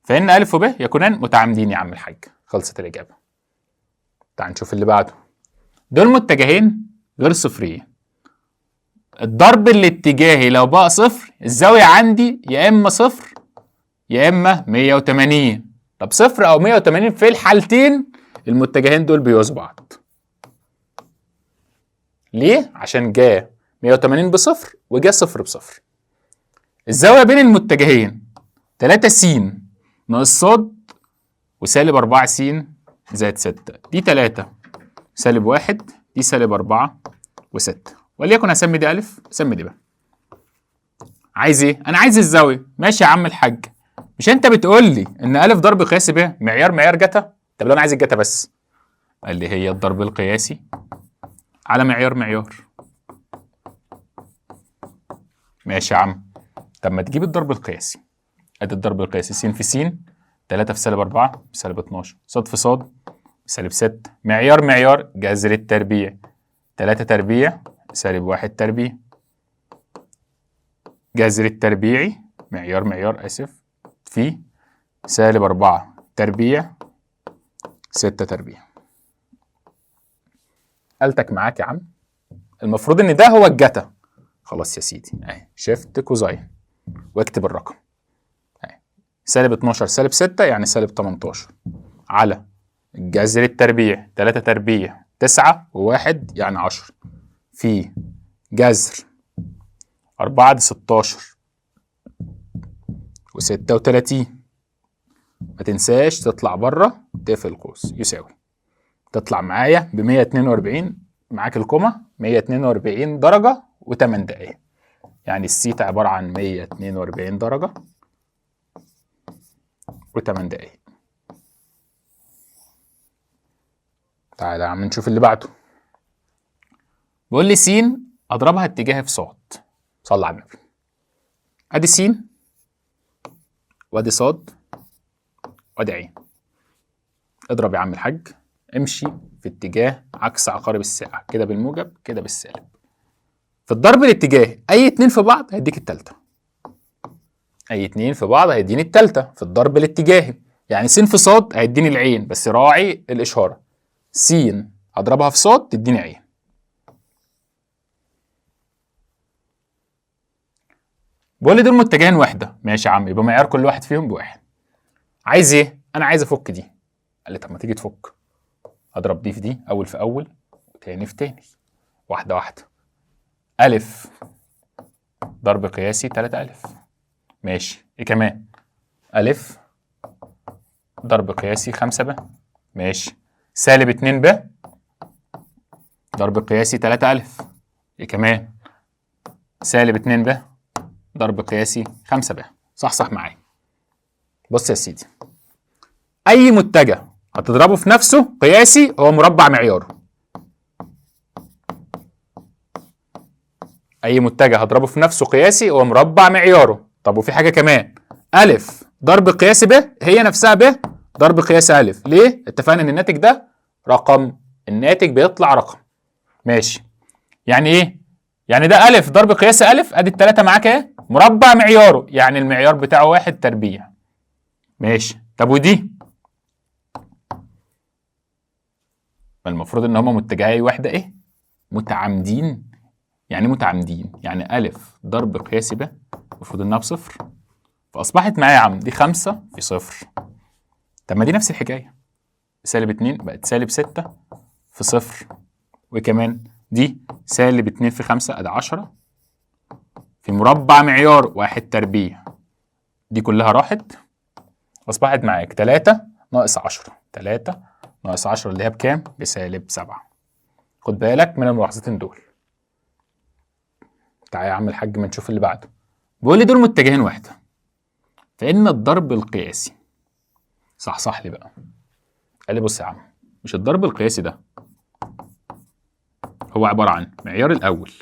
فإن أ وب يكونان متعامدين يا عم الحاج، خلصت الإجابة. تعال نشوف اللي بعده. دول متجهين غير صفرين، الضرب الاتجاهي لو بقى صفر الزاوية عندي يا إما صفر يا إما 180. طب صفر أو 180 في الحالتين المتجهين دول بيوازوا بعض. ليه؟ عشان جا 180 بصفر وجا صفر بصفر. الزاوية بين المتجهين 3 س ناقص ص وسالب 4 س زائد 6، دي 3 سالب 1، دي سالب 4 و6، وليكن هسمي دي أ اسمي دي ب. عايز ايه؟ أنا عايز الزاوية. ماشي يا عم الحاج، مش أنت بتقول لي إن أ ضرب قياسي ب معيار جتا؟ طب لو أنا عايز الجتا بس، قال لي هي الضرب القياسي على معيار. ماشي يا عم، طب ما تجيب الضرب القياسي. ادي الضرب القياسي س في س 3 في سالب 4 بسالب 12، ص في ص بسالب 6، معيار جذر التربيع 3 تربيع سالب 1 تربيع، جذر التربيعي معيار اسف في سالب 4 تربيع 6 تربيع. قالتك معاك يا عم، المفروض ان ده هو الجتا. خلاص يا سيدي، اهي شيفت كوزاين واكتب الرقم. سالب 12 سالب 6 يعني سالب 18 على الجذر التربيع 3 تربيع 9 و1 يعني 10 في جذر 4 دي 16 و36. ما تنساش تطلع بره تقفل القوس، يساوي تطلع معايا ب 142. معاك الكومة 142 درجة و8 دقايق، يعني السيتا عبارة عن 142 درجة و8 دقايق. تعالى يا عم نشوف اللي بعده. بيقول لي س اضربها اتجاهي في ص. صلى على النبي. ادي س وادي ص وادي ع. اضرب يا عم الحاج، امشي في اتجاه عكس عقارب الساعة، كده بالموجب كده بالسالب. في الضرب الاتجاهي اي اتنين في بعض هيديك التالتة. اي اتنين في بعض هيديني التالتة في الضرب الاتجاهي. يعني س في ص هيديني العين، بس راعي الاشارة، س هضربها في ص تديني عين. بقول لي دول متجهين وحده. ماشي يا عم، يبقى معيار كل واحد فيهم بواحد. عايز ايه؟ انا عايز افك دي. قال لي طب ما تيجي تفك. اضرب دي في دي، اول في اول وتاني في تاني، واحده واحده. أ ضرب قياسي 3 أ. ماشي، ايه كمان؟ أ ضرب قياسي 5 ب. ماشي، سالب 2 ب ضرب قياسي 3 أ. ايه كمان؟ سالب 2 ب ضرب قياسي 5 ب. صح معايا. بص يا سيدي، اي متجه هتضربه في نفسه قياسي هو مربع معياره. اي متجه هضربه في نفسه قياسي هو مربع معياره. طب وفي حاجه كمان، أ ضرب قياسي ب هي نفسها ب ضرب قياسي أ. ليه؟ اتفقنا ان الناتج ده رقم، الناتج بيطلع رقم. ماشي، يعني ايه؟ يعني ده أ ضرب قياسي أ، ادي التلاته معاك اهي، مربع معياره، يعني المعيار بتاعه 1 تربيع. ماشي، طب ودي؟ المفروض ان هما متجهي واحده ايه؟ متعامدين. يعني متعامدين، يعني أ ضرب قياسي ب المفروض انها بصفر، فاصبحت معايا يا عم دي 5 في صفر. طب ما دي نفس الحكايه، سالب 2 بقت سالب 6 في صفر، وكمان دي سالب 2 في 5 ادي 10 في مربع معيار 1 تربيع. دي كلها راحت، اصبحت معاك 3 ناقص 10. 3 ناقص 10 اللي هي بكام؟ بسالب 7. خد بالك من الملاحظتين دول. تعالى يا عم الحاج ما نشوف اللي بعده. بيقول لي دول متجهين واحده، فإن الضرب القياسي، صح لي بقى. قال لي بص يا عم، مش الضرب القياسي ده هو عبارة عن معيار الأول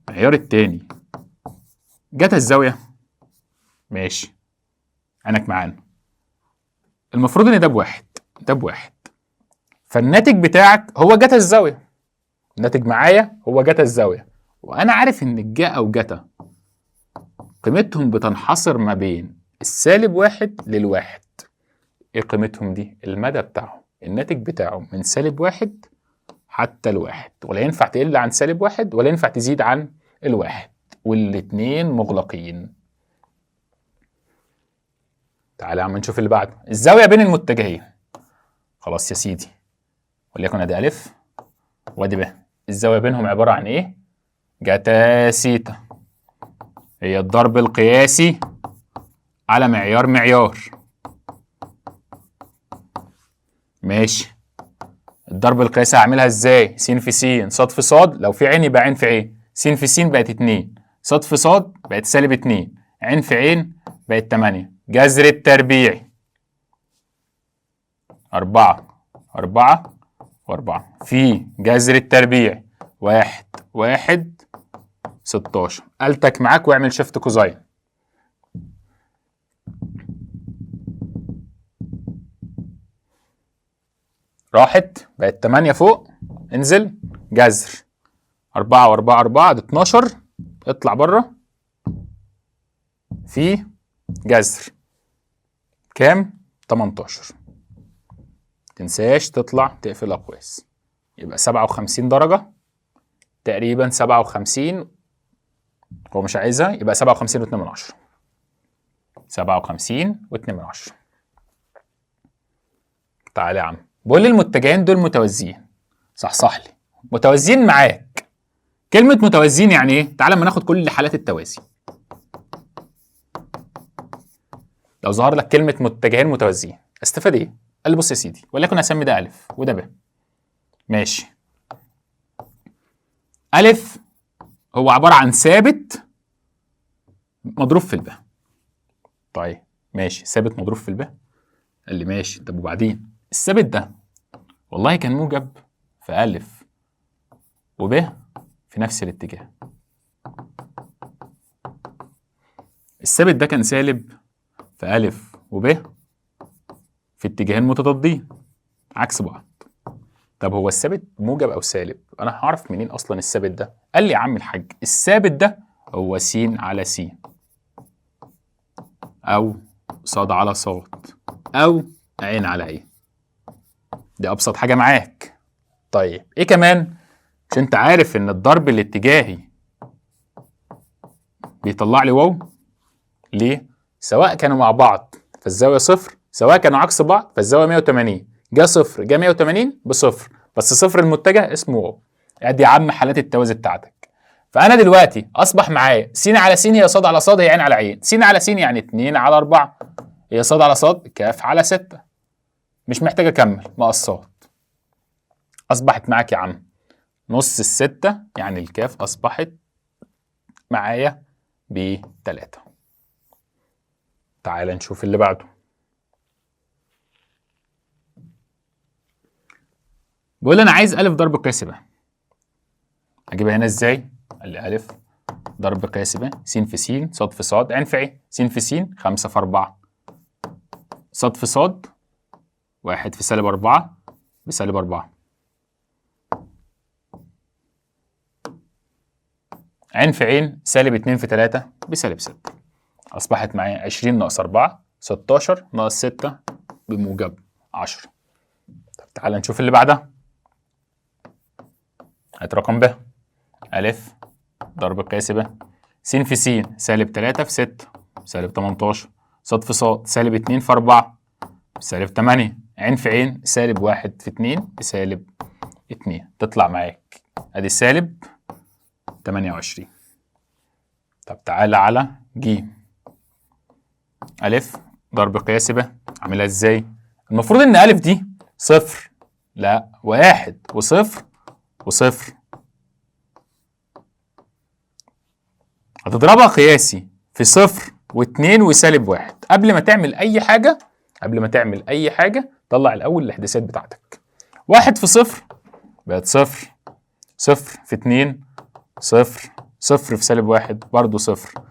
معيار التاني جت الزاوية؟ ماشي، عينك معانا. المفروض ان ده بواحد، ده بواحد، فالناتج بتاعك هو جتا الزاوية. الناتج معايا هو جتا الزاوية، وانا عارف ان الجا او جتا قيمتهم بتنحصر ما بين السالب واحد للواحد. ايه قيمتهم دي؟ المدى بتاعهم، الناتج بتاعه من سالب واحد حتى الواحد، ولا ينفع تقل عن سالب واحد ولا ينفع تزيد عن الواحد، والاتنين مغلقين. تعالى عم نشوف اللي بعده، الزاوية بين المتجهين. خلاص يا سيدي، وليكن ادي ألف وادي ب، الزاوية بينهم عبارة عن ايه؟ جتا سيتا، هي الضرب القياسي على معيار. ماشي، الضرب القياسي هعملها ازاي؟ س في س، ص في ص، لو في عين يبقى عين في عين، س في س بقت 2، ص في ص بقت سالب 2، عين في عين بقت 8، جذر التربيعي 4 4 و4 في جذر التربيعي 1 1 16. قالتك معاك واعمل شيفت كوزاين. راحت بقت 8 فوق، انزل جذر 4 و4 4 ده 12، اطلع بره في جذر كام؟ 18. تنساش تطلع تقفل الاقواس، يبقى 57 درجة تقريبا، 57 هو مش عايزها، يبقى 57 و2 من 10، 57 و2 من 10. تعالى يا عم، بقول لي المتجهين دول متوازيين، صح لي متوازيين معاك. كلمة متوازيين يعني ايه؟ تعالى اما ناخد كل حالات التوازي. لو ظهر لك كلمة متجهين متوازيين استفاد ايه؟ قال لي بص يا سيدي، وليكن اسمي ده ألف وده ب. ماشي، ألف هو عبارة عن ثابت مضروب في الب. طيب ماشي، ثابت مضروب في الب. قال لي ماشي، طب وبعدين الثابت ده والله كان موجب في ألف وب في نفس الاتجاه، الثابت ده كان سالب في ألف وب في اتجاهين متضادين عكس بعض. طب هو الثابت موجب أو سالب؟ أنا هعرف منين أصلا الثابت ده؟ قال لي يا عم الحاج الثابت ده هو س على س، أو ص على ص، أو عين على عين. دي أبسط حاجة معاك. طيب إيه كمان؟ مش أنت عارف إن الضرب الاتجاهي بيطلع لي واو؟ ليه؟ سواء كانوا مع بعض فالزاوية صفر، سواء كانوا عكس بعض فالزاوية 180، جا صفر جا 180 بصفر، بس صفر المتجه اسمه واو. ادي يا عم حالات التوازي بتاعتك. فأنا دلوقتي أصبح معايا س على س هي ص على ص هي عين على عين، س على س يعني 2 على 4 هي ص على ص كاف على 6. مش محتاج أكمل مقصات. أصبحت معاك يا عم نص الستة، يعني الكاف أصبحت معايا ب3. تعال نشوف اللي بعده. بقول انا عايز ألف ضرب قياس ب، اجيبها هنا ازاي؟ قال لي ألف ضرب قياس ب س في س ص في ص عين في عين، س في س 5 في 4 ص في ص 1 في سالب 4 بسالب 4 عين في عين سالب 2 في 3 بسالب 6. أصبحت معايا 20 ناقص 4 16 ناقص 6 بموجب 10. طب تعالى نشوف اللي بعدها. هات رقم ب، ألف ضرب قياس ب س في س سالب 3 في 6 سالب 18 ص في ص سالب 2 في 4 سالب 8 عين في عين سالب 1 في 2 بسالب 2. تطلع معاك ادي سالب 28. طب تعالى على ج، ألف ضرب قياس ب أعملها إزاي؟ المفروض إن ألف دي صفر، لا 1 وصفر وصفر، هتضربها قياسي في صفر واتنين وسالب 1. قبل ما تعمل أي حاجة طلع الأول الإحداثيات بتاعتك. 1 في صفر بقت صفر، صفر في 2 صفر، صفر في سالب 1 برضه صفر،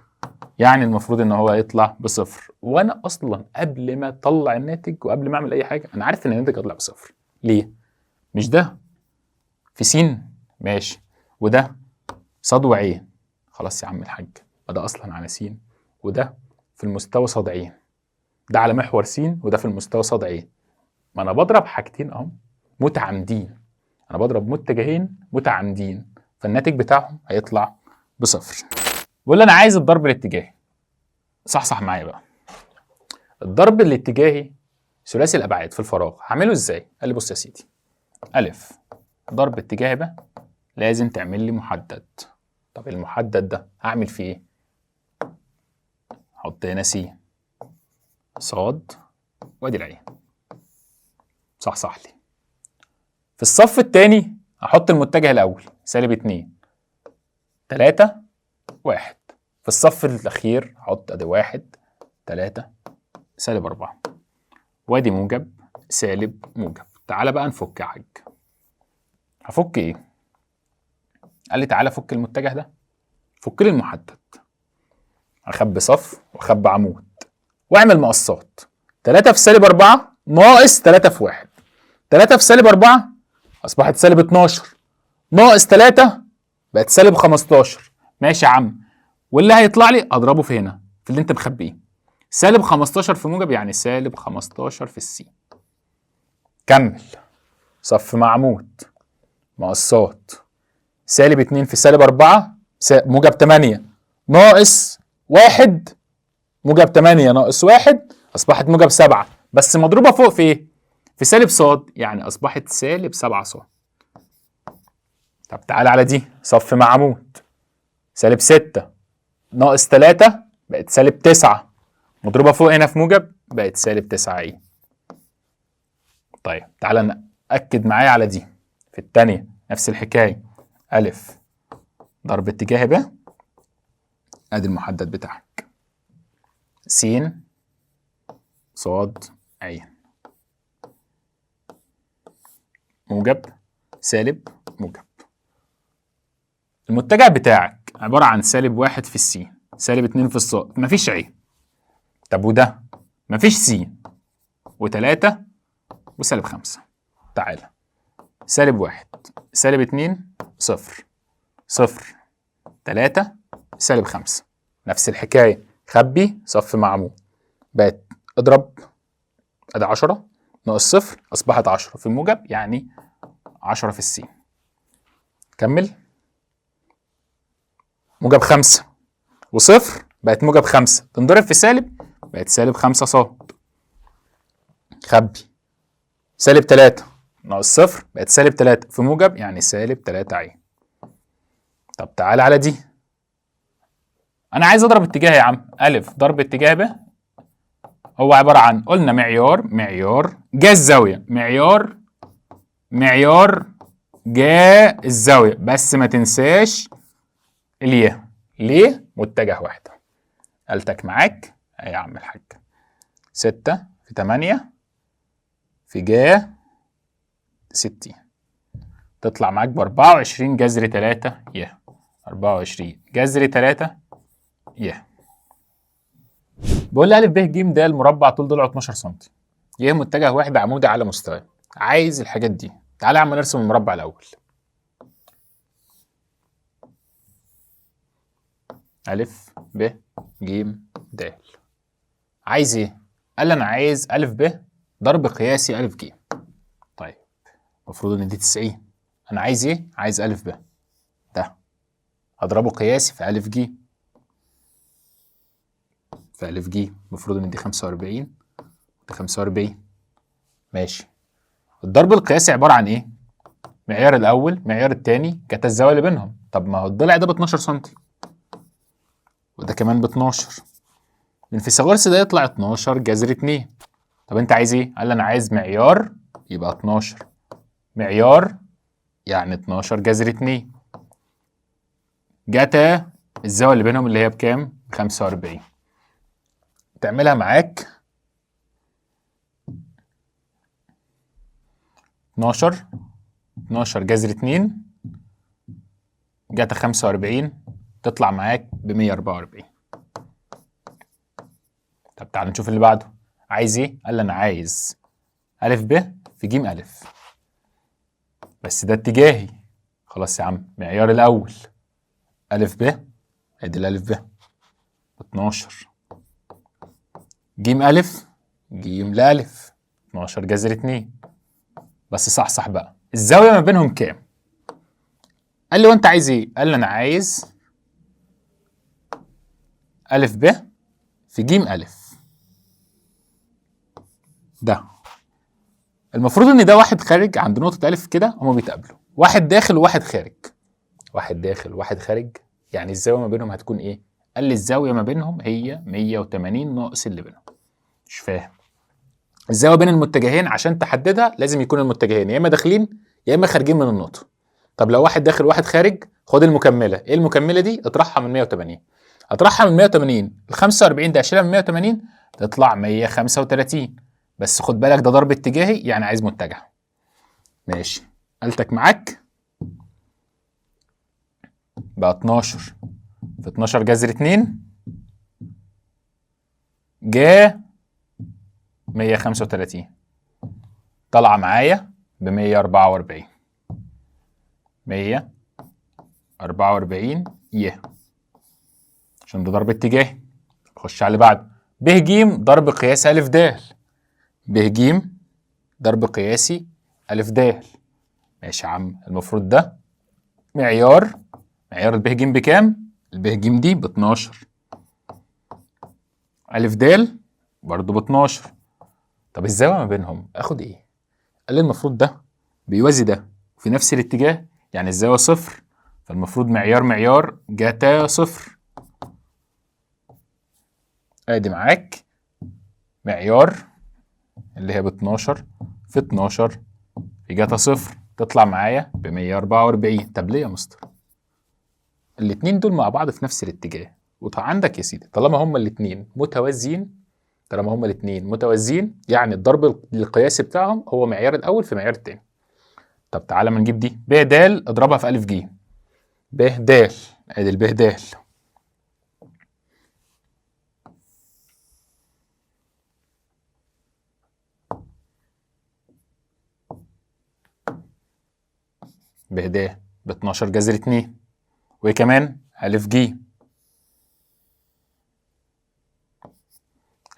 يعني المفروض ان هو يطلع بصفر، وانا اصلا قبل ما اطلع الناتج وقبل ما اعمل اي حاجه انا عارف ان الناتج هيطلع بصفر. ليه؟ مش ده في س ماشي، وده صاد وعين، خلاص يا عم الحاج، ده اصلا على س، وده في المستوى صاد عين، ده على محور س وده في المستوى صاد عين. ما انا بضرب حاجتين اهو متعامدين، انا بضرب متجهين متعامدين، فالناتج بتاعهم هيطلع بصفر. بقول انا عايز الضرب الاتجاهي. صح معايا بقى. الضرب الاتجاهي ثلاثي الابعاد في الفراغ هعمله ازاي؟ قال لي بص يا سيدي، الف ضرب اتجاهي بقى لازم تعمل لي محدد. طب المحدد ده هعمل فيه ايه؟ احط هنا س صاد وادي العين. صح لي. في الصف الثاني احط المتجه الاول -2 3 1. في الصف الاخير احط ادي 1 3 -4 وادي موجب سالب موجب. تعالى بقى نفك يا حاج. هفك ايه؟ قال لي تعالى فك المتجه ده، فك لي المحدد. اخبي صف واخبي عمود واعمل مقصات. 3 في -4 ناقص 3 في 1. 3 في -4 اصبحت -12 ناقص 3 بقت -15. ماشي يا عم، واللي هيطلع لي اضربه في هنا في اللي انت مخبيه. -15 في موجب يعني -15 في الس. كمل صف مع عمود مقصات. -2 في -4 موجب 8 ناقص 1 موجب 8 ناقص 1 اصبحت موجب 7، بس مضروبه فوق في ايه؟ في ص يعني اصبحت -7 ص. طب تعالى على دي صف مع عمود. -6 ناقص 3 بقت -9 مضروبه فوق هنا في موجب بقت -9 ايه. طيب تعالى نأكد معايا على دي في الثانيه نفس الحكايه. الف ضرب اتجاهي ب ادي المحدد بتاعك س صاد عين موجب سالب موجب. المتجه بتاعك عباره عن -1 في الس -2 في الصاد، مفيش عين. طب وده مفيش س و3 و-5. تعالى -1 -2 0 0 3 -5 نفس الحكايه. خبي صف مع عمود بقت اضرب ادي 10 ناقص 0 اصبحت 10 في الموجب يعني 10 في الس. كمل موجب 5 و0 بقت موجب 5 تنضرب في سالب بقت -5 ص. خبي -3 ناقص 0 بقت -3 في موجب يعني -3 عين. طب تعالى على دي. انا عايز اضرب اتجاه يا عم. الف ضرب اتجاه ب هو عباره عن قلنا معيار جا الزاويه، معيار جا الزاويه، بس ما تنساش الياء. ليه؟ متجه واحد. قالتك معاك يا عم الحاج. 6 في 8 في جا 60 تطلع معاك ب24 جذر 3 ي. 24 جذر 3 ي. بقول لي ا ب ج د المربع طول ضلعه 12 سم، ي متجه واحد عمودي على مستوى. عايز الحاجات دي. تعالى يا عم نرسم المربع الاول. ا ب ج د. عايز ايه؟ قال لي انا عايز ا ب ضرب قياسي ا ج. طيب المفروض ان دي 90. انا عايز ايه؟ عايز ا ب ده هضربه قياسي في ا ج. في ا ج المفروض ان دي 45 ودي 45. ماشي. الضرب القياسي عباره عن ايه؟ معيار الاول معيار الثاني كانت الزاويه اللي بينهم. طب ما هو الضلع ده ب 12 سم وده كمان ب 12. من فيثاغورس ده يطلع 12 جذر 2. طب انت عايز ايه؟ قال لي انا عايز معيار يبقى 12. معيار يعني 12 جذر 2. جتا الزاويه اللي بينهم اللي هي بكام؟ 45. تعملها معاك 12 جذر 2 جتا 45 تطلع معاك ب 144. طب تعال نشوف اللي بعده. عايز ايه؟ قال لي انا عايز أ ب في ج أ، بس ده اتجاهي. خلاص يا عم، معيار الأول أ ب، ادي الألف ب 12، ج أ ج لألف 12 جذر 2. بس صح بقى، الزاوية ما بينهم كام؟ قال لي وانت عايز ايه؟ قال لي انا عايز أ ب في ج أ. ده المفروض ان ده واحد خارج عند نقطة أ كده، هما بيتقابلوا، واحد داخل وواحد خارج. واحد داخل وواحد خارج، يعني الزاوية ما بينهم هتكون ايه؟ قال لي الزاوية ما بينهم هي 180 ناقص اللي بينهم. مش فاهم. الزاوية بين المتجهين عشان تحددها لازم يكون المتجهين يا اما داخلين يا اما خارجين من النقطة. طب لو واحد داخل وواحد خارج، خد المكملة. ايه المكملة دي؟ اطرحها من 180. اطرحها من 180 ال 45 ده اشيلها من 180 تطلع 135. بس خد بالك ده ضرب اتجاهي، يعني عايز متجه. ماشي، قالتك معاك بقى 12 في 12 جذر 2 جا 135، طالعه معايا ب 144. 144 ي، عشان ده ضرب اتجاهي. خش على اللي بعده. ب ج ضرب قياسي أ د. ب ج ضرب قياسي أ د. ماشي يا عم، المفروض ده معيار الب ج بكام؟ الب ج دي ب 12، أ د برضه ب 12. طب الزاوية ما بينهم اخد ايه؟ قال لي المفروض ده بيوازي ده في نفس الاتجاه، يعني الزاوية صفر، فالمفروض معيار جتا صفر. ادي معاك معيار اللي هي ب 12 في 12 في جتا صفر، تطلع معايا ب 144. طب ليه يا مستر؟ الاتنين دول مع بعض في نفس الاتجاه، وعندك يا سيدي طالما هما الاتنين متوازيين، يعني الضرب القياسي بتاعهم هو معيار الاول في معيار التاني. طب تعالى ما نجيب دي ب د اضربها في أ ج. ب د، ادي الب د ب د ب 12 جذر 2، وكمان أ ج،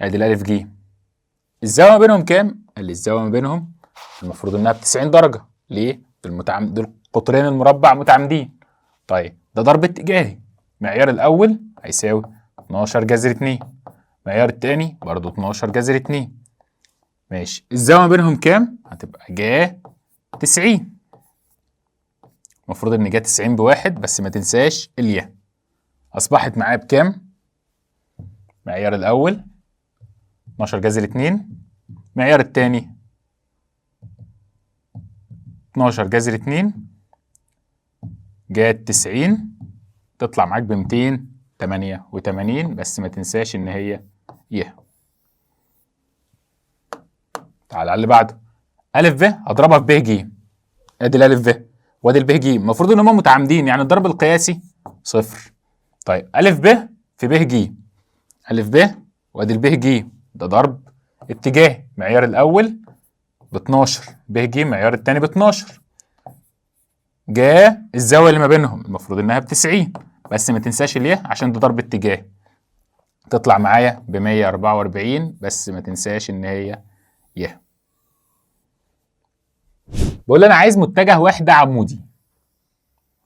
ادي الألف ج. الزاوية ما بينهم كام؟ قال لي الزاوية ما بينهم المفروض انها ب 90 درجة. ليه؟ دول قطرين المربع متعامدين. طيب ده ضرب اتجاهي، معيار الأول هيساوي 12 جذر 2، معيار التاني برضه 12 جذر 2. ماشي، الزاوية ما بينهم كام؟ هتبقى جا 90. المفروض ان جا 90 بواحد، بس ما تنساش الياء. أصبحت معايا بكام؟ معيار الأول 12 جذر 2، معيار التاني 12 جذر 2 جات 90، تطلع معاك ب 288، بس ما تنساش ان هي ي. تعال على اللي بعده. أ ب هضربها في ب ج. ادي الألف ب وادي الب ج، المفروض ان هم متعامدين، يعني الضرب القياسي صفر. طيب أ ب في ب ج، أ ب وادي الب ج، ده ضرب اتجاهي، معيار الأول ب 12، ب ج معيار التاني ب 12. جا الزاوية اللي ما بينهم المفروض انها ب 90، بس ما تنساش الياء عشان ده ضرب اتجاه، تطلع معايا ب 144، بس ما تنساش ان هي ي. بقول له انا عايز متجه وحدة عمودي.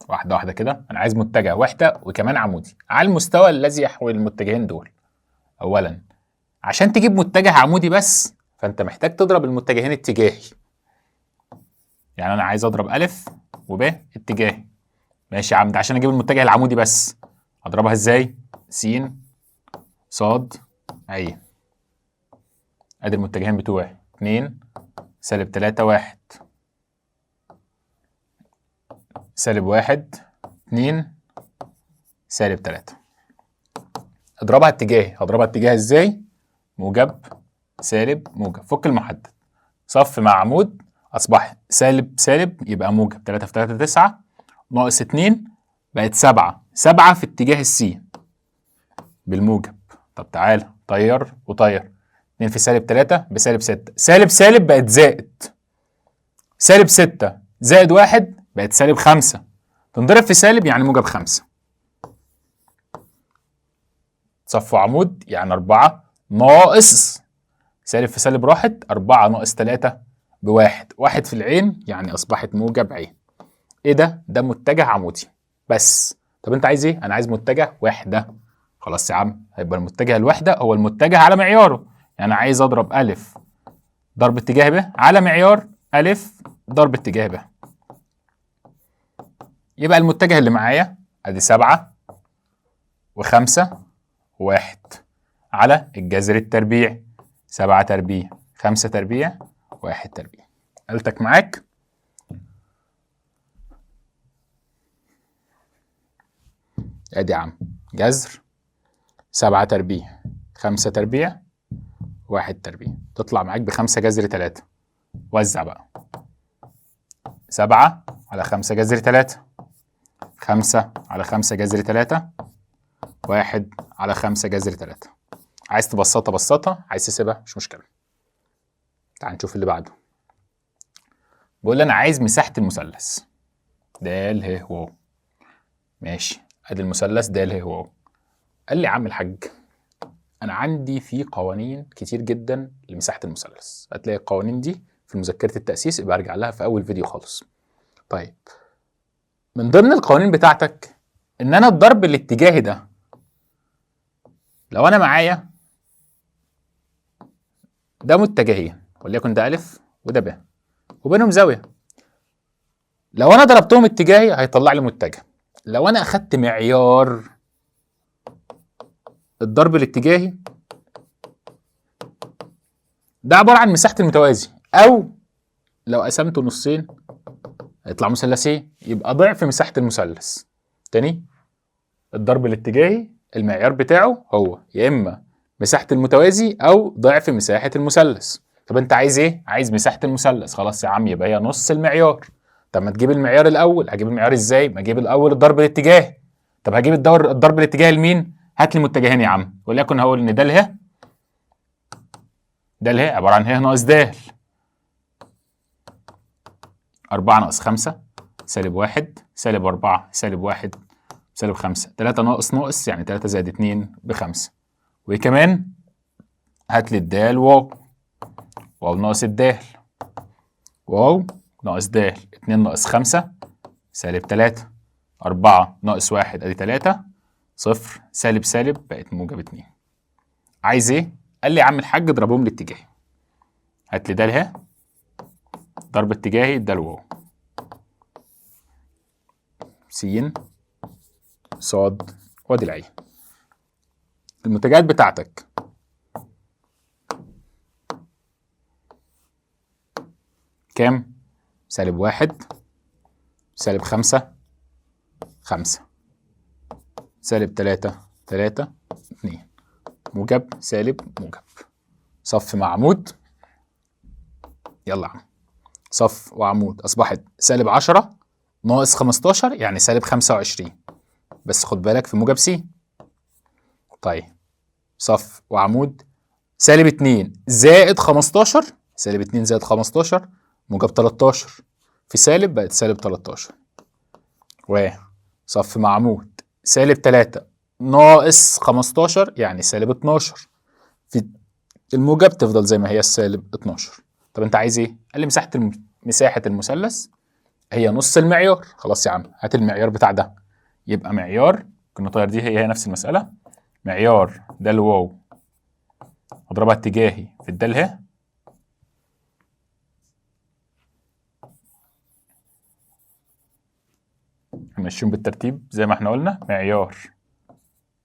واحدة واحدة كده، انا عايز متجه وحدة وكمان عمودي على المستوى الذي يحوي المتجهين دول. اولا عشان تجيب متجه عمودي بس، فانت محتاج تضرب المتجهين اتجاهي. يعني انا عايز اضرب أ وب اتجاهي. ماشي يا عم، ده عشان اجيب المتجه العمودي بس. اضربها ازاي؟ س ص ع. ادي المتجهين بتوعي 2 سالب 3 1 سالب 1 2 سالب 3. اضربها اتجاهي. هضربها اتجاهي ازاي؟ موجب سالب موجب، فك المحدد، صف مع عمود، اصبح سالب سالب، يبقى موجب 3 في 3 9 ناقص 2 بقت 7 في اتجاه السين بالموجب. طب تعالى طير وطير، 2 في سالب 3 بسالب 6، سالب سالب بقت زائد، سالب 6 زائد 1 بقت سالب 5، تنضرب في سالب يعني موجب 5. صف وعمود يعني 4 ناقص سالب في سالب راحت، 4 ناقص 3 بواحد، واحد في العين يعني أصبحت موجب عين. إيه ده؟ ده متجه عمودي بس. طب أنت عايز إيه؟ أنا عايز متجه وحدة. خلاص يا عم، هيبقى المتجه الوحدة هو المتجه على معياره، يعني عايز أضرب أ ضرب اتجاه ب على معيار أ ضرب اتجاه ب. يبقى المتجه اللي معايا أدي 7 و5 و1 على الجذر التربيعي، 7 تربيع 5 تربيع 1 تربيع. قلتك معاك؟ ادي يا عم جذر 7 تربيع 5 تربيع 1 تربيع، تطلع معاك ب5 جذر 3. وزع بقى، 7 على 5 جذر 3، 5 على 5 جذر 3، 1 على 5 جذر 3. عايز تبسطها بسطها، عايز تسيبها مش مشكلة. تعال نشوف اللي بعده. بيقول لي أنا عايز مساحة المثلث د ه و. ماشي، ادي المثلث د ه و. قال لي يا عم الحاج انا عندي في قوانين كتير جدا لمساحه المثلث، هتلاقي القوانين دي في مذكره التاسيس، يبقى ارجع لها في اول فيديو خالص. طيب من ضمن القوانين بتاعتك ان انا الضرب الاتجاهي ده، لو انا معايا ده متجهين وليكن ده ا وده ب وبينهم زاويه، لو انا ضربتهم اتجاهي هيطلع لي متجه. لو انا اخدت معيار الضرب الاتجاهي ده عباره عن مساحه المتوازي، او لو قسمته نصين هيطلع مثلثين، يبقى ضعف مساحه المثلث. تاني، الضرب الاتجاهي المعيار بتاعه هو يا اما مساحه المتوازي او ضعف مساحه المثلث. طب انت عايز ايه؟ عايز مساحه المثلث. خلاص يا عم، يبقى هي نص المعيار. طب ما تجيب المعيار الاول. هجيب المعيار ازاي؟ ما اجيب الاول الضرب الاتجاهي. طب هجيب الضرب الاتجاهي لمين؟ هات لي متجهين يا عم، وليكن هقول ان ده له، ده له عباره عن ه ناقص د، 4 ناقص 5 سالب 1 سالب 4 سالب 1 سالب 5، 3 ناقص ناقص يعني 3 زائد 2 ب5. وكمان هات لي الدال واو، واو ناقص الدال، واو ناقص دال، 2 ناقص 5 سالب 3، 4 ناقص 1 ادي 3، صفر سالب سالب بقت موجب 2. عايز ايه؟ قال لي يا عم الحاج اضربهم لي اتجاهي. هات لي دال ه ضرب اتجاهي دال واو، س ص وادي العين. المتجهات بتاعتك كام؟ سالب 1 سالب 5 5 سالب 3 3 2 موجب سالب موجب. صف مع عمود، يلا يا عم صف وعمود اصبحت سالب 10 ناقص 15 يعني سالب 25، بس خد بالك في موجب س. طيب صف وعمود سالب 2 زائد 15، سالب 2 زائد 15 موجب 13، في سالب بقت سالب 13. وصف مع عمود سالب 3 ناقص 15 يعني سالب 12، في الموجب تفضل زي ما هي السالب 12. طب انت عايز ايه؟ قال لي مساحة المثلث هي نص المعيار. خلاص يا عم هات المعيار بتاع ده. يبقى معيار، كنا نطير دي هي نفس المسألة، معيار د الواو اضربها اتجاهي في الدال ه، هنمشيهم بالترتيب زي ما احنا قلنا. معيار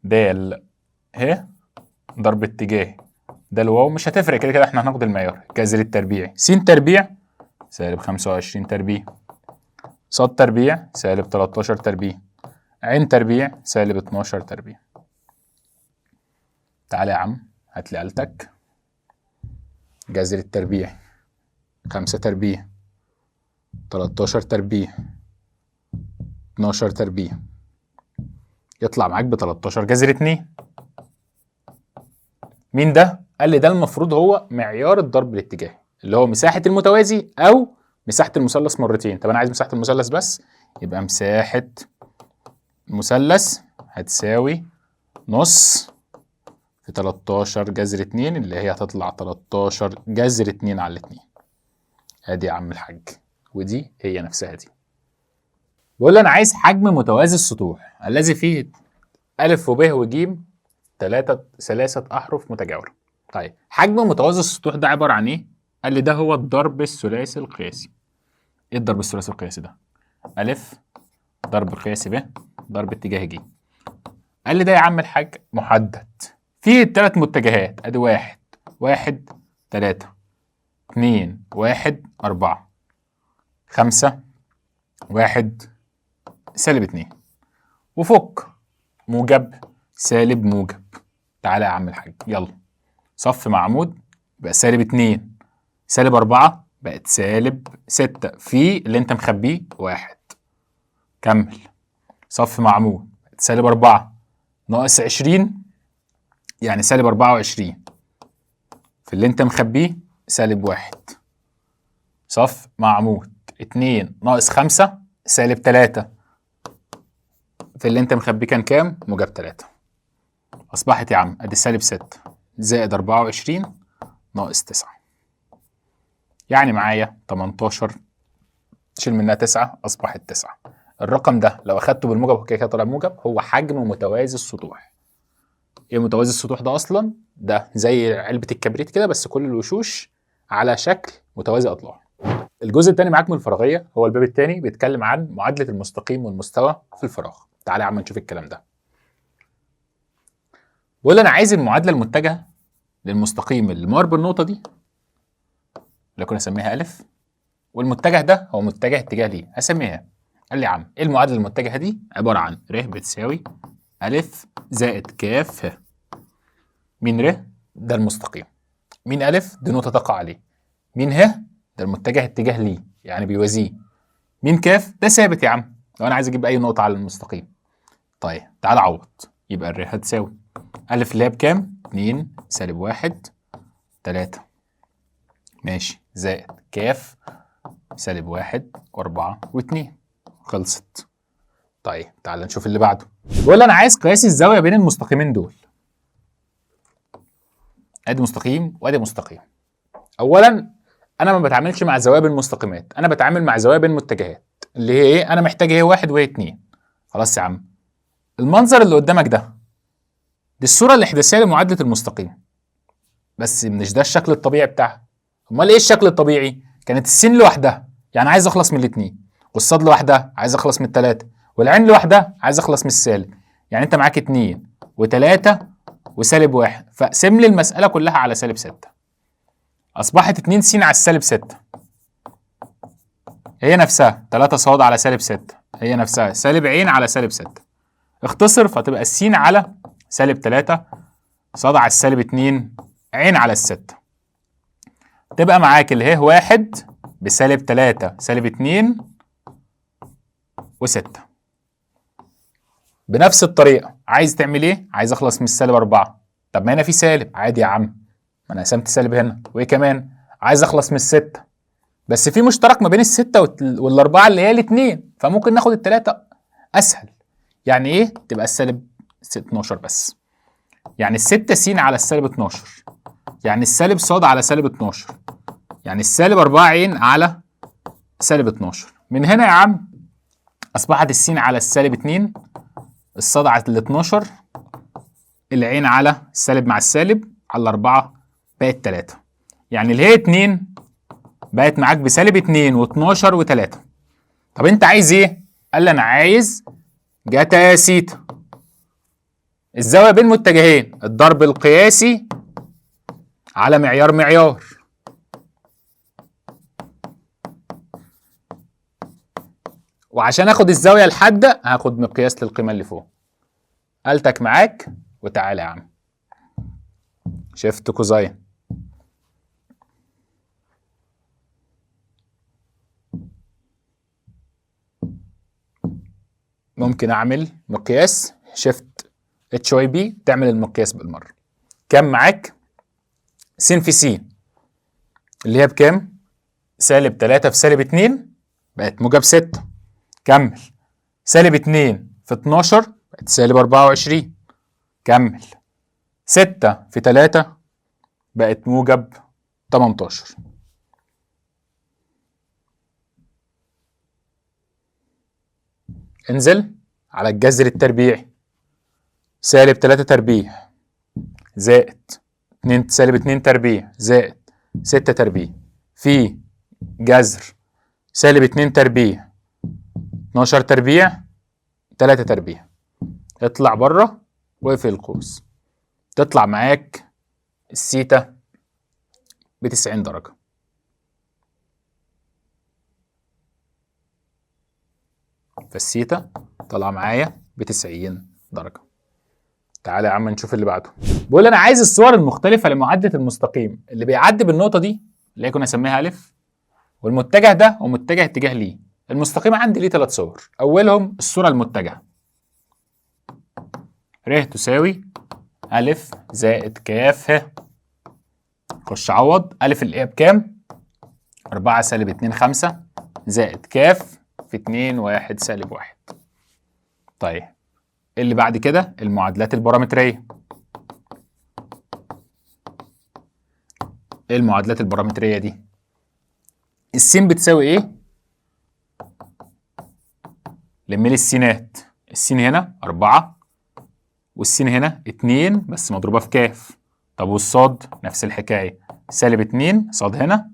د ه ضرب اتجاهي د الواو، مش هتفرق كده كده، احنا هناخد المعيار جذر التربيع س تربيع سالب 25 تربيع، ص تربيع سالب 13 تربيع، عين تربيع سالب 12 تربيع. تعالى يا عم هات لي آلتك. جذر التربيع 5 تربيع 13 تربيع 12 تربيع، يطلع معاك ب 13 جذر 2. مين ده؟ قال لي ده المفروض هو معيار الضرب الاتجاهي اللي هو مساحة المتوازي أو مساحة المثلث مرتين. طب أنا عايز مساحة المثلث بس، يبقى مساحة المثلث هتساوي نص في 13 جذر 2 اللي هي هتطلع 13 جذر 2 على 2. ادي يا عم الحاج، ودي هي نفسها دي. بيقول لي انا عايز حجم متوازي السطوح الذي فيه أ وب وج ثلاثة أحرف متجاورة. طيب حجم متوازي السطوح ده عبارة عن إيه؟ قال لي ده هو الضرب الثلاثي القياسي. إيه الضرب الثلاثي القياسي ده؟ أ ضرب قياسي ب ضرب اتجاه ج. قال لي ده يا عم الحاج محدد فيه الثلاث متجهات، أدي 1 1 3 2 1 4 5 1 سالب 2 وفوق موجب سالب موجب. تعالى يا عم الحاج يلا صف مع عمود بقى سالب 2 سالب 4 بقت سالب 6 في اللي انت مخبيه 1. كمل صف مع عمود بقت سالب 4 ناقص 20 يعني سالب 24 في اللي انت مخبيه سالب 1. صف مع عمود 2 ناقص 5 سالب 3 في اللي انت مخبيه كان كام؟ موجب 3. اصبحت يا عم ادي سالب 6 زائد 24 ناقص 9 يعني معايا 18 شيل منها 9 اصبحت 9. الرقم ده لو اخدته بالموجب وكده كده طلع موجب هو حجم متوازي السطوح. ايه متوازي السطوح ده اصلا؟ ده زي علبة الكبريت كده بس كل الوشوش على شكل متوازي اضلاع. الجزء الثاني معاك من الفراغية هو الباب الثاني بيتكلم عن معادلة المستقيم والمستوى في الفراغ. تعالى يا عم نشوف الكلام ده. بقول انا عايز المعادلة المتجهة للمستقيم اللي مار بالنقطة دي اللي كنا نسميها أ، والمتجه ده هو متجه اتجاه ليه هسميها. قال لي يا عم ايه المعادلة المتجهة دي؟ عبارة عن ر بتساوي أ زائد ك ه. مين ر؟ ده المستقيم. مين أ؟ دي نقطة تقع عليه. مين ه؟ ده المتجه اتجاه ليه يعني بيوازيه. مين ك؟ ده ثابت يا عم لو انا عايز اجيب اي نقطة على المستقيم. طيب تعال عوض. يبقى الر هتساوي أ اللي هي بكام؟ 2 سالب 1 3 ماشي زائد ك سالب 1 و4 و2 خلصت. طيب تعال نشوف اللي بعده. بيقول لي انا عايز قياس الزاويه بين المستقيمين دول. ادي مستقيم وادي مستقيم. اولا انا ما بتعاملش مع زوايا بين مستقيمات، انا بتعامل مع زوايا بين متجهات اللي هي ايه؟ انا محتاج ايه؟ 1 وهي 2. خلاص يا عم المنظر اللي قدامك ده دي الصوره الاحداثيه لمعادله المستقيم، بس مش ده الشكل الطبيعي بتاعها. امال ايه الشكل الطبيعي؟ كانت السين لوحدها يعني عايز اخلص من الاثنين، والصاد لوحدها عايز اخلص من الثلاثه، والعين لوحدها عايز اخلص من السالب. يعني انت معاك 2 و3 وسالب 1 فاقسم لي المساله كلها على سالب 6. اصبحت 2 س على السالب 6 هي نفسها 3 ص على سالب 6 هي نفسها سالب عين على سالب 6. اختصر فتبقى الس على سالب 3 ص على السالب 2 عين على الستة. تبقى معاك اللي هي 1 بسالب 3 سالب 2 و6. بنفس الطريقة عايز تعمل ايه؟ عايز اخلص من السالب 4. طب ما هنا في سالب عادي يا عم، ما انا قسمت سالب هنا. وايه كمان؟ عايز اخلص من الستة بس في مشترك ما بين الستة والاربعة اللي هي الاتنين، فممكن ناخد التلاتة اسهل. يعني ايه؟ تبقى السالب 12 بس. يعني الستة س على السالب 12 يعني السالب ص على سالب 12 يعني السالب 4 عين على سالب 12. من هنا يا عم اصبحت السين على السالب 2 الصاد على ال 12 العين على السالب مع السالب على 4 بقت 3. يعني اللي هي 2 بقت معاك بسالب 2 و12 و3. طب انت عايز ايه؟ قال لي انا عايز جتا سيتا الزاويه بين متجهين الضرب القياسي على معيار. وعشان اخد الزاويه الحاده هاخد مقياس للقيمه اللي فوق. قالتك معاك وتعالى يا عم شيفت كوزين. ممكن اعمل مقياس شيفت اتش واي بي تعمل المقياس بالمره. كام معاك؟ س في س اللي هي بكام؟ سالب 3 في سالب 2 بقت موجب 6. كمل. سالب 2 في 12 بقت سالب 24. كمل. 6 في 3 بقت موجب 18. انزل على الجذر التربيعي. سالب 3 تربيع زائد 2 سالب 2 تربيع زائد 6 تربيع في جذر سالب 2 تربيع 12 تربيع 3 تربيع. اطلع بره واقفل القوس. تطلع معاك السيتا ب90 درجة. فالسيتا طلع معايا ب90 درجة. تعالى يا عم نشوف اللي بعده. بيقول انا عايز الصور المختلفة لمعادلة المستقيم اللي بيعدي بالنقطة دي اللي هي كنا نسميها ألف، والمتجه ده ومتجه اتجاه ليه. المستقيم عندي ليه 3 صور. أولهم الصورة المتجهة ر تساوي ألف زائد كاف ه. خش عوض. ألف اللي هي بكام؟ 4 سالب 2 5 زائد كاف في 2 1 سالب 1. طيب اللي بعد كده المعادلات البارامترية. ايه المعادلات البارامترية دي؟ السين بتساوي ايه؟ لملي السينات. السين هنا 4 والسين هنا 2 بس مضروبة في كاف. طب والصاد نفس الحكاية. سالب 2 صاد هنا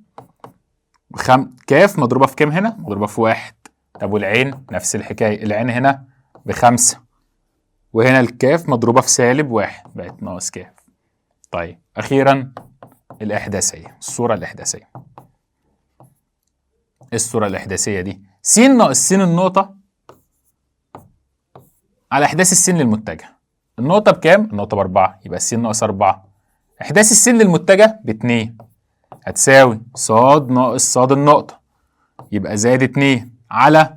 كاف مضروبة في كام هنا؟ مضروبة في 1. طب والعين نفس الحكاية. العين هنا ب5 وهنا الكاف مضروبة في سالب 1 بقت ناقص كاف. طيب أخيرا الإحداثية. الصورة الإحداثية. الصورة الإحداثية دي س ناقص س النقطة على إحداث السين للمتجه. النقطة بكام؟ النقطة ب4 يبقى س ناقص 4. إحداث السين للمتجه ب2 هتساوي صاد ناقص صاد النقطة يبقى زائد 2 على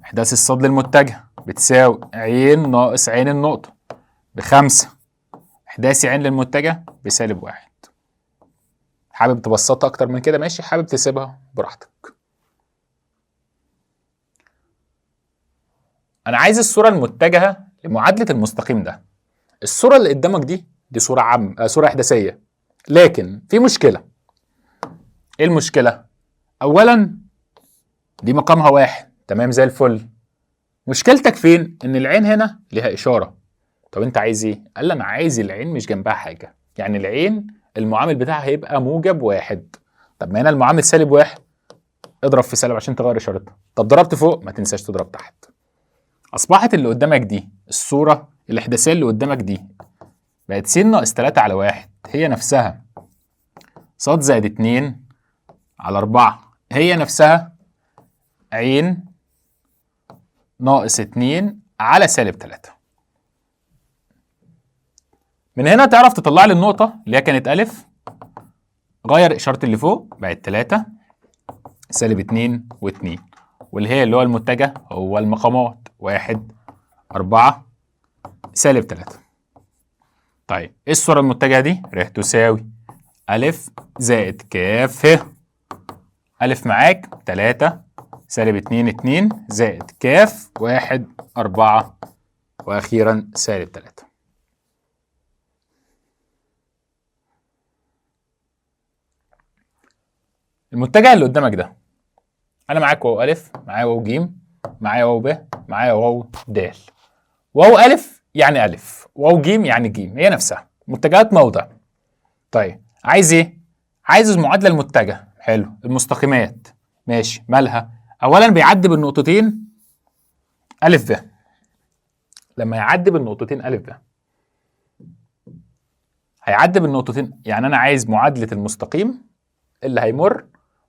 إحداث الصاد للمتجه بتساوي عين ناقص عين النقطة ب5. إحداث عين للمتجه بسالب 1. حابب تبسطها أكتر من كده ماشي، حابب تسيبها براحتك. أنا عايز الصورة المتجهة لمعادلة المستقيم ده. الصورة اللي قدامك دي صورة صورة إحداثية، لكن في مشكلة. إيه المشكلة؟ أولاً دي مقامها 1 تمام زي الفل. مشكلتك فين؟ إن العين هنا ليها إشارة. طب أنت عايز إيه؟ قال لي أنا عايز العين مش جنبها حاجة، يعني العين المعامل بتاعها هيبقى موجب 1. طب ما هنا المعامل سالب 1 اضرب في سالب عشان تغير إشارتها. طب ضربت فوق ما تنساش تضرب تحت. أصبحت اللي قدامك دي الصورة الإحداثية اللي قدامك دي بقت س ناقص 3 على 1 هي نفسها ص زائد 2 على 4 هي نفسها عين ناقص 2 على سالب 3. من هنا تعرف تطلع لي النقطة اللي هي كانت ألف. غير إشارة اللي فوق بقت 3 سالب 2 و2 واللي هي اللي هو المتجه هو المقامات 1 4 سالب 3. طيب ايه الصورة المتجهة دي؟ ر تساوي ألف زائد كاف ه. ألف معاك 3 سالب 2 2 زائد كاف 1 4 وأخيرا سالب 3. المتجه اللي قدامك ده أنا معاك واو ألف، معايا واو جيم، معايا واو ب، معايا واو د. واو ألف يعني ألف، واو جيم يعني جيم، هي نفسها متجهات موضع. طيب عايز إيه؟ عايز المعادلة المتجهة. حلو. المستقيمات ماشي مالها؟ أولا بيعدي بالنقطتين ألف ب. لما يعدي بالنقطتين ألف ب هيعدي بالنقطتين، يعني أنا عايز معادلة المستقيم اللي هيمر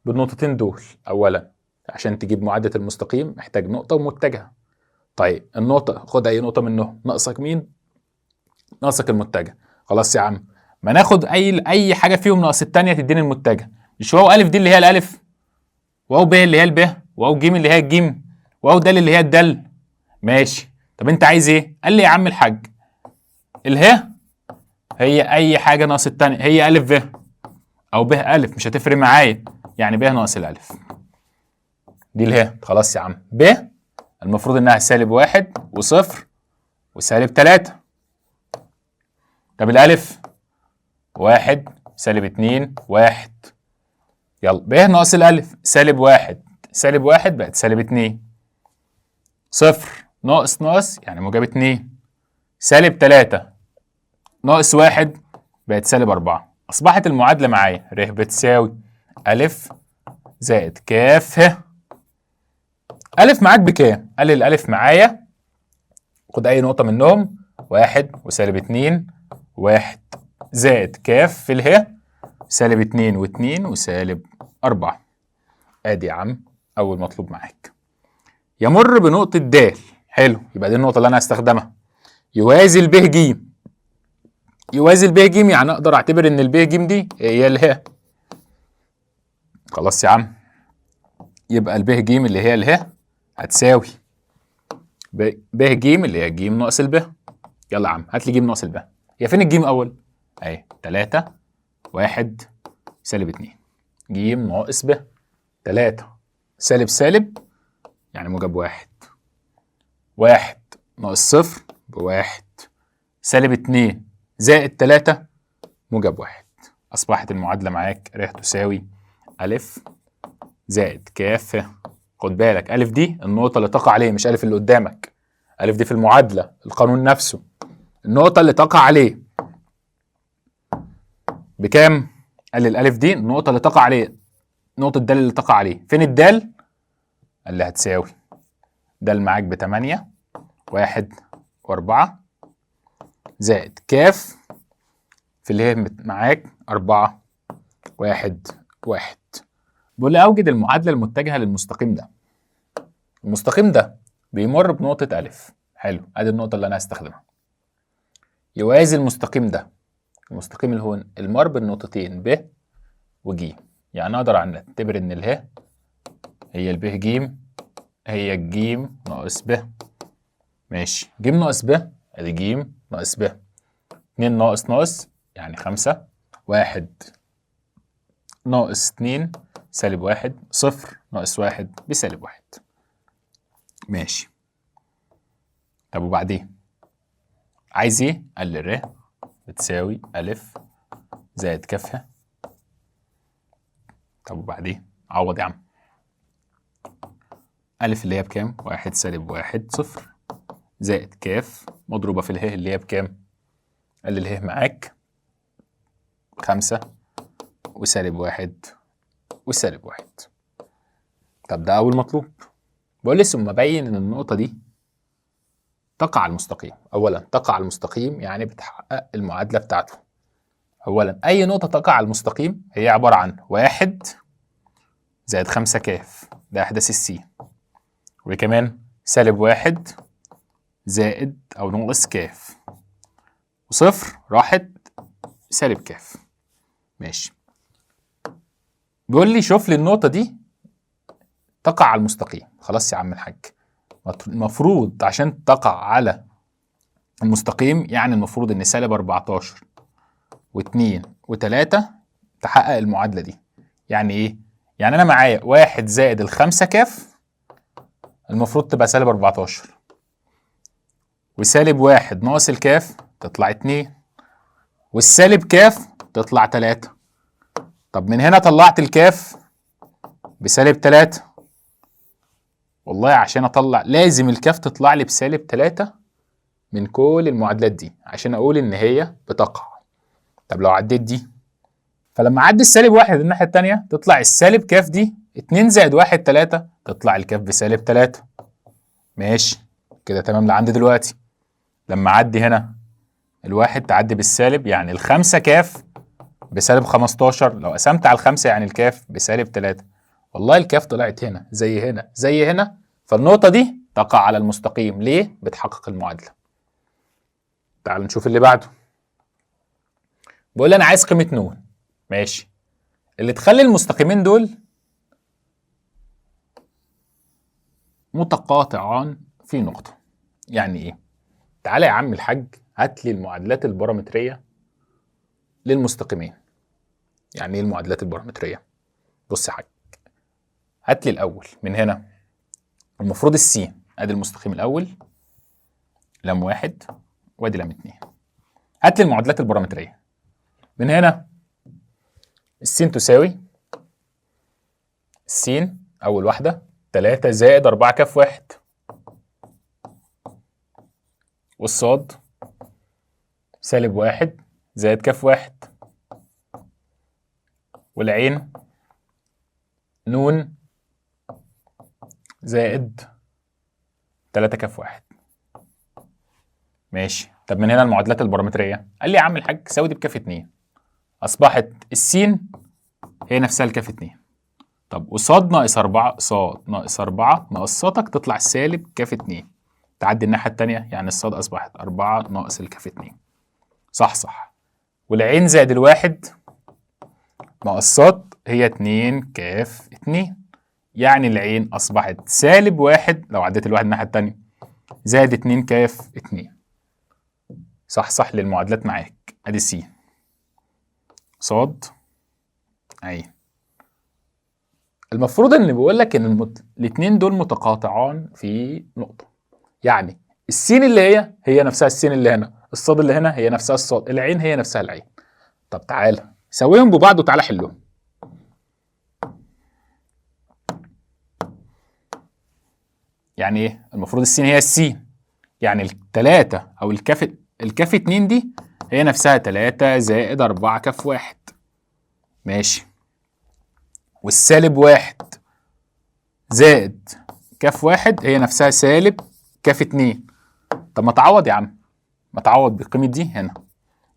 بالنقطتين دول. أولا عشان تجيب معادلة المستقيم محتاج نقطة ومتجهة. طيب النقطة خد أي نقطة منهم. ناقصك مين؟ ناقصك المتجه. خلاص يا عم ما ناخد أي حاجة فيهم ناقص التانية تديني المتجه. مش واو ألف دي اللي هي الألف، واو ب اللي هي الب، واو جيم اللي هي الجيم، واو دال اللي هي الدال. ماشي. طب أنت عايز إيه؟ قال لي يا عم الحاج اله هي أي حاجة ناقص التانية هي ألف ب. او ب الف مش هتفرق معايا، يعني ب ناقص الالف دي اله. خلاص يا عم، ب المفروض انها سالب 1 وصفر وسالب 3. طب الالف 1 سالب 2 1. يلا ب ناقص الالف سالب 1 سالب 1 بقت سالب 2. صفر ناقص ناقص يعني موجب 2. سالب 3 ناقص 1 بقت سالب 4. أصبحت المعادلة معايا ر بتساوي ألف زائد كاف ه. ألف معاك بكام؟ قال لي الألف معايا، خد أي نقطة منهم، 1 وسالب 2 1 زائد كاف في اله سالب 2 و2 وسالب 4. ادي يا عم أول مطلوب معاك. يمر بنقطة د. حلو، يبقى دي النقطة اللي أنا هستخدمها. يوازي الب ج. يوازي الب ج يعني أقدر أعتبر إن الب ج دي هي اله. خلاص يا عم، يبقى الب ج اللي هي اله هتساوي ب ج اللي هي ج ناقص الب. يلا يا عم هات لي ج ناقص الب. هي فين الجيم أول؟ أهي 3 1 سالب 2 ج ناقص ب. 3 سالب سالب يعني موجب 1. 1 ناقص صفر بواحد. سالب 2 زائد 3 موجب 1. أصبحت المعادلة معاك ر تساوي ألف زائد كاف ه. خد بالك ألف دي النقطة اللي تقع عليه مش ألف اللي قدامك. ألف دي في المعادلة القانون نفسه النقطة اللي تقع عليه بكام؟ قال لي الألف دي النقطة اللي تقع عليه، نقطة د اللي تقع عليه. فين الدال؟ قال لي هتساوي دال معاك ب8 1 و4 زائد كاف في اللي هي معاك 4 1 1. بيقول لي أوجد المعادلة المتجهة للمستقيم ده. المستقيم ده بيمر بنقطة ألف. حلو، أدي النقطة اللي أنا هستخدمها. يوازي المستقيم ده. المستقيم اللي هو المر بالنقطتين ب وج، يعني أقدر أعتبر إن اله هي الب ج هي الجيم ناقص ب. ماشي، ج ناقص ب ادي ج ناقص ب. 2 ناقص ناقص يعني 5. 1 ناقص 2 سالب 1. صفر ناقص 1 بسالب 1. ماشي. طب وبعدين عايز ايه؟ قال لي ر بتساوي ألف زائد كاف ه. طب وبعدين عوض يا عم. ألف اللي هي بكام؟ 1 سالب 1 صفر زائد كاف مضروبة في اله اللي هي بكام؟ قال لي اله معاك 5 وسالب 1 وسالب 1. طب ده أول مطلوب. بقول لي ثم بين إن النقطة دي تقع على المستقيم. أولا تقع على المستقيم يعني بتحقق المعادلة بتاعته. أولا أي نقطة تقع على المستقيم هي عبارة عن 1 زائد 5 كاف ده إحداث السين، وكمان سالب 1 زائد أو ناقص كاف وصفر راحت سالب كاف. ماشي. بيقول لي شوف لي النقطة دي تقع على المستقيم. خلاص يا عم الحاج، المفروض عشان تقع على المستقيم يعني المفروض ان سالب 14 و2 و3 تحقق المعادلة دي. يعني ايه؟ يعني انا معايا 1 زائد ال5 كاف المفروض تبقى سالب 14 وسالب 1 ناقص الكاف تطلع 2 والسالب كاف تطلع 3. طب من هنا طلعت الكاف بسالب 3. والله عشان اطلع لازم الكاف تطلع لي بسالب 3 من كل المعادلات دي عشان اقول ان هي بتقع. طب لو عديت دي، فلما اعدي السالب 1 الناحيه الثانيه تطلع السالب كاف دي 2 زائد 1 3 تطلع الكاف بسالب 3. ماشي كده تمام لعند دلوقتي. لما اعدي هنا الواحد تعدي بالسالب يعني ال5 كاف بسالب 15. لو قسمت على ال5 يعني الكاف بسالب 3. والله الكاف طلعت هنا زي هنا زي هنا، فالنقطة دي تقع على المستقيم. ليه؟ بتحقق المعادلة. تعال نشوف اللي بعده. بقول لي أنا عايز قيمة ن. ماشي، اللي تخلي المستقيمين دول متقاطعان في نقطة. يعني إيه؟ تعالى يا عم الحاج هات لي المعادلات البارامترية للمستقيمين. يعني ايه المعادلات البارامتريه؟ بص يا حاج، هات لي الاول من هنا المفروض السين، ادي المستقيم الاول لام واحد وادي لام اتنين. هات لي المعادلات البارامتريه من هنا. السين تساوي السين اول واحده 3 زائد 4 كاف واحد، والصاد سالب 1 زائد كاف واحد، والعين نون زائد 3 كاف واحد. ماشي. طب من هنا المعادلات البارامتريه، قال لي يا عم الحاج ساوي دي بكاف 2، اصبحت السين هي نفسها الكاف 2. طب وصاد ناقص 4، صاد ناقص 4 ناقص صادك تطلع سالب كاف 2، تعدي الناحيه الثانيه، يعني الصاد اصبحت 4 ناقص الكاف 2. صح صح. والعين زائد الواحد ناقص صاد هي 2 كاف 2، يعني العين اصبحت سالب 1 لو عديت الواحد الناحيه الثانيه زائد 2 كاف 2. صح صح للمعادلات معاك. ادي س صاد عين. المفروض ان بيقول لك ان الاثنين دول متقاطعان في نقطه، يعني السين اللي هي نفسها السين اللي هنا، الصاد اللي هنا هي نفسها الصاد، العين هي نفسها العين. طب تعالى سويهم ببعض وتعالى حلهم. يعني ايه؟ المفروض السين هي السين، يعني التلاتة او الكاف 2 دي هي نفسها 3 زائد 4 كاف واحد. ماشي. والسالب 1 زائد كاف واحد هي نفسها سالب كاف 2. طب ما تعوض يا عم، ما تعوض بقيمة دي هنا،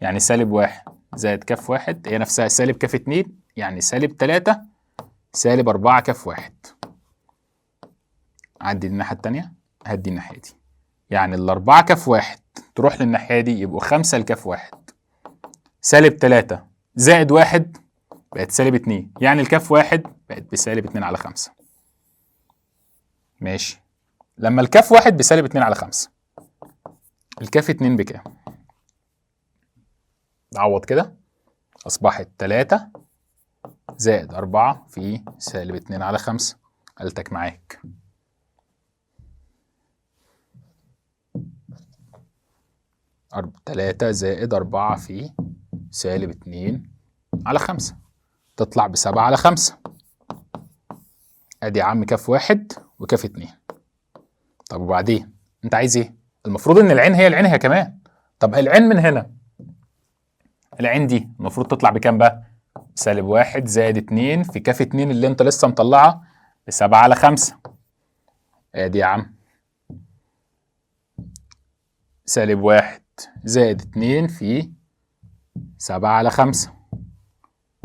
يعني سالب 1 زائد كاف واحد هي نفسها سالب كاف 2، يعني سالب 3 سالب 4 كاف واحد. عدي الناحية التانية، هدي الناحية دي، يعني الأربعة كاف واحد تروح للناحية دي يبقوا 5 لكاف واحد، سالب 3 زائد 1 بقت سالب 2، يعني الكاف واحد بقت بسالب 2 على 5. ماشي. لما الكاف واحد بسالب 2 على 5، الكاف 2 بكام؟ عوض كده، أصبحت 3 زائد 4 في سالب 2 على 5. قلتك معاك. تلاتة زائد 4 في سالب 2 على 5 تطلع ب7 على 5. ادي يا عم كاف واحد وكاف 2. طب وبعدين انت عايز ايه؟ المفروض ان العين هي العين هي كمان. طب العين من هنا، العين دي المفروض تطلع بكام بقى؟ سالب 1 زائد 2 في كاف 2 اللي انت لسه مطلعها ب7 على 5. ادي يا عم سالب 1 زائد 2 في 7 على 5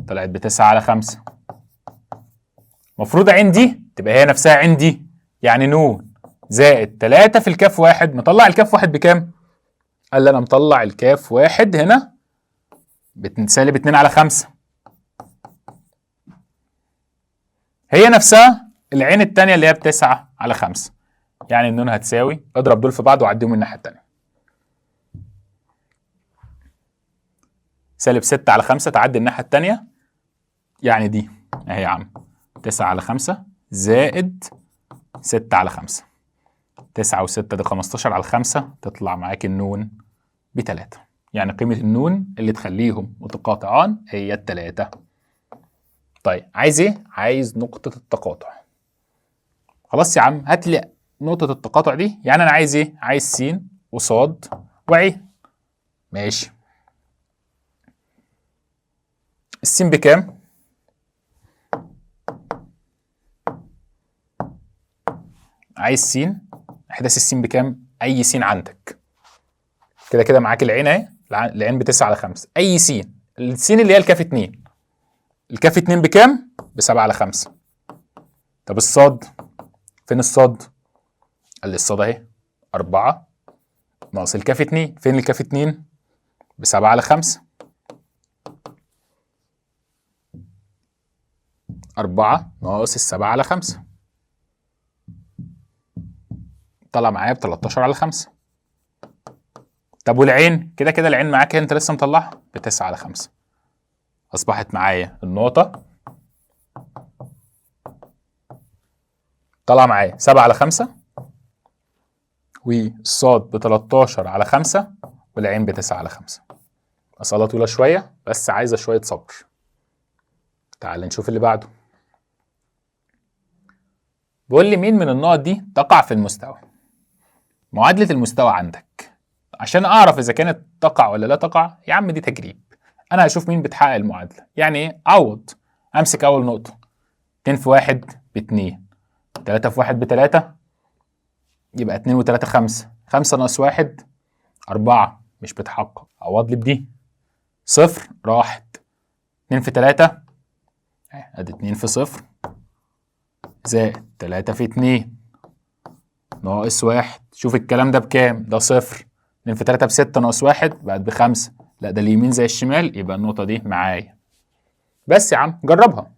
طلعت ب9 على 5. المفروض عين دي تبقى هي نفسها عين دي، يعني نون زائد 3 في الكاف واحد. مطلع الكاف واحد بكام؟ قال لي انا مطلع الكاف واحد هنا بسالب 2 على 5، هي نفسها العين التانية اللي هي ب9 على 5، يعني النون هتساوي، اضرب دول في بعض وعديهم الناحية التانية، سالب 6 على 5 تعدي الناحية التانية، يعني دي اهي يا عم 9 على 5 زائد 6 على 5. 9 و6 ده 15 على 5 تطلع معاك النون ب3، يعني قيمة النون اللي تخليهم متقاطعان هي ال3. طيب عايز ايه؟ عايز نقطة التقاطع. خلاص يا عم هات لي نقطة التقاطع دي، يعني انا عايز ايه؟ عايز س وصاد وعين. ماشي. السين بكام؟ عايز س، احداث السين بكام؟ اي س عندك. كده كده معاك العين اهي، العين ب9 على 5، اي س، السين اللي هي الكاف 2. الكاف 2 بكام؟ ب7 على 5. طب الصاد فين الصاد؟ قال لي الصاد اهي 4 ناقص الكاف 2، فين الكاف 2؟ ب7 على 5. 4 ناقص ال7 على 5 طلع معايا ب13 على 5. طب والعين؟ كده كده العين معاك انت لسه مطلعها ب9 على 5. أصبحت معايا النقطة طلع معايا 7/5، والصاد ب13/5، والعين ب9/5. مسألة طويلة شوية بس عايزة شوية صبر. تعال نشوف اللي بعده. بيقول لي مين من النقط دي تقع في المستوى؟ معادلة المستوى عندك عشان أعرف إذا كانت تقع ولا لا تقع، يا عم دي تجريب. أنا هشوف مين بتحقق المعادلة. يعني إيه؟ أعوض. أمسك أول نقطة، 2 في 1 ب2، 3 في 1 ب3، يبقى 2 و3 5، 5 ناقص 1 4، مش بتحقق. أعوض لي بدي، 0 راحت، 2 في 3 أدي 2 في 0 زائد 3 في 2 ناقص 1. شوف الكلام ده بكام؟ ده 0. 2 في 3 ب6 ناقص 1 بقت ب5. لا ده اليمين زي الشمال، يبقى النقطة دي معايا. بس يا عم جربها.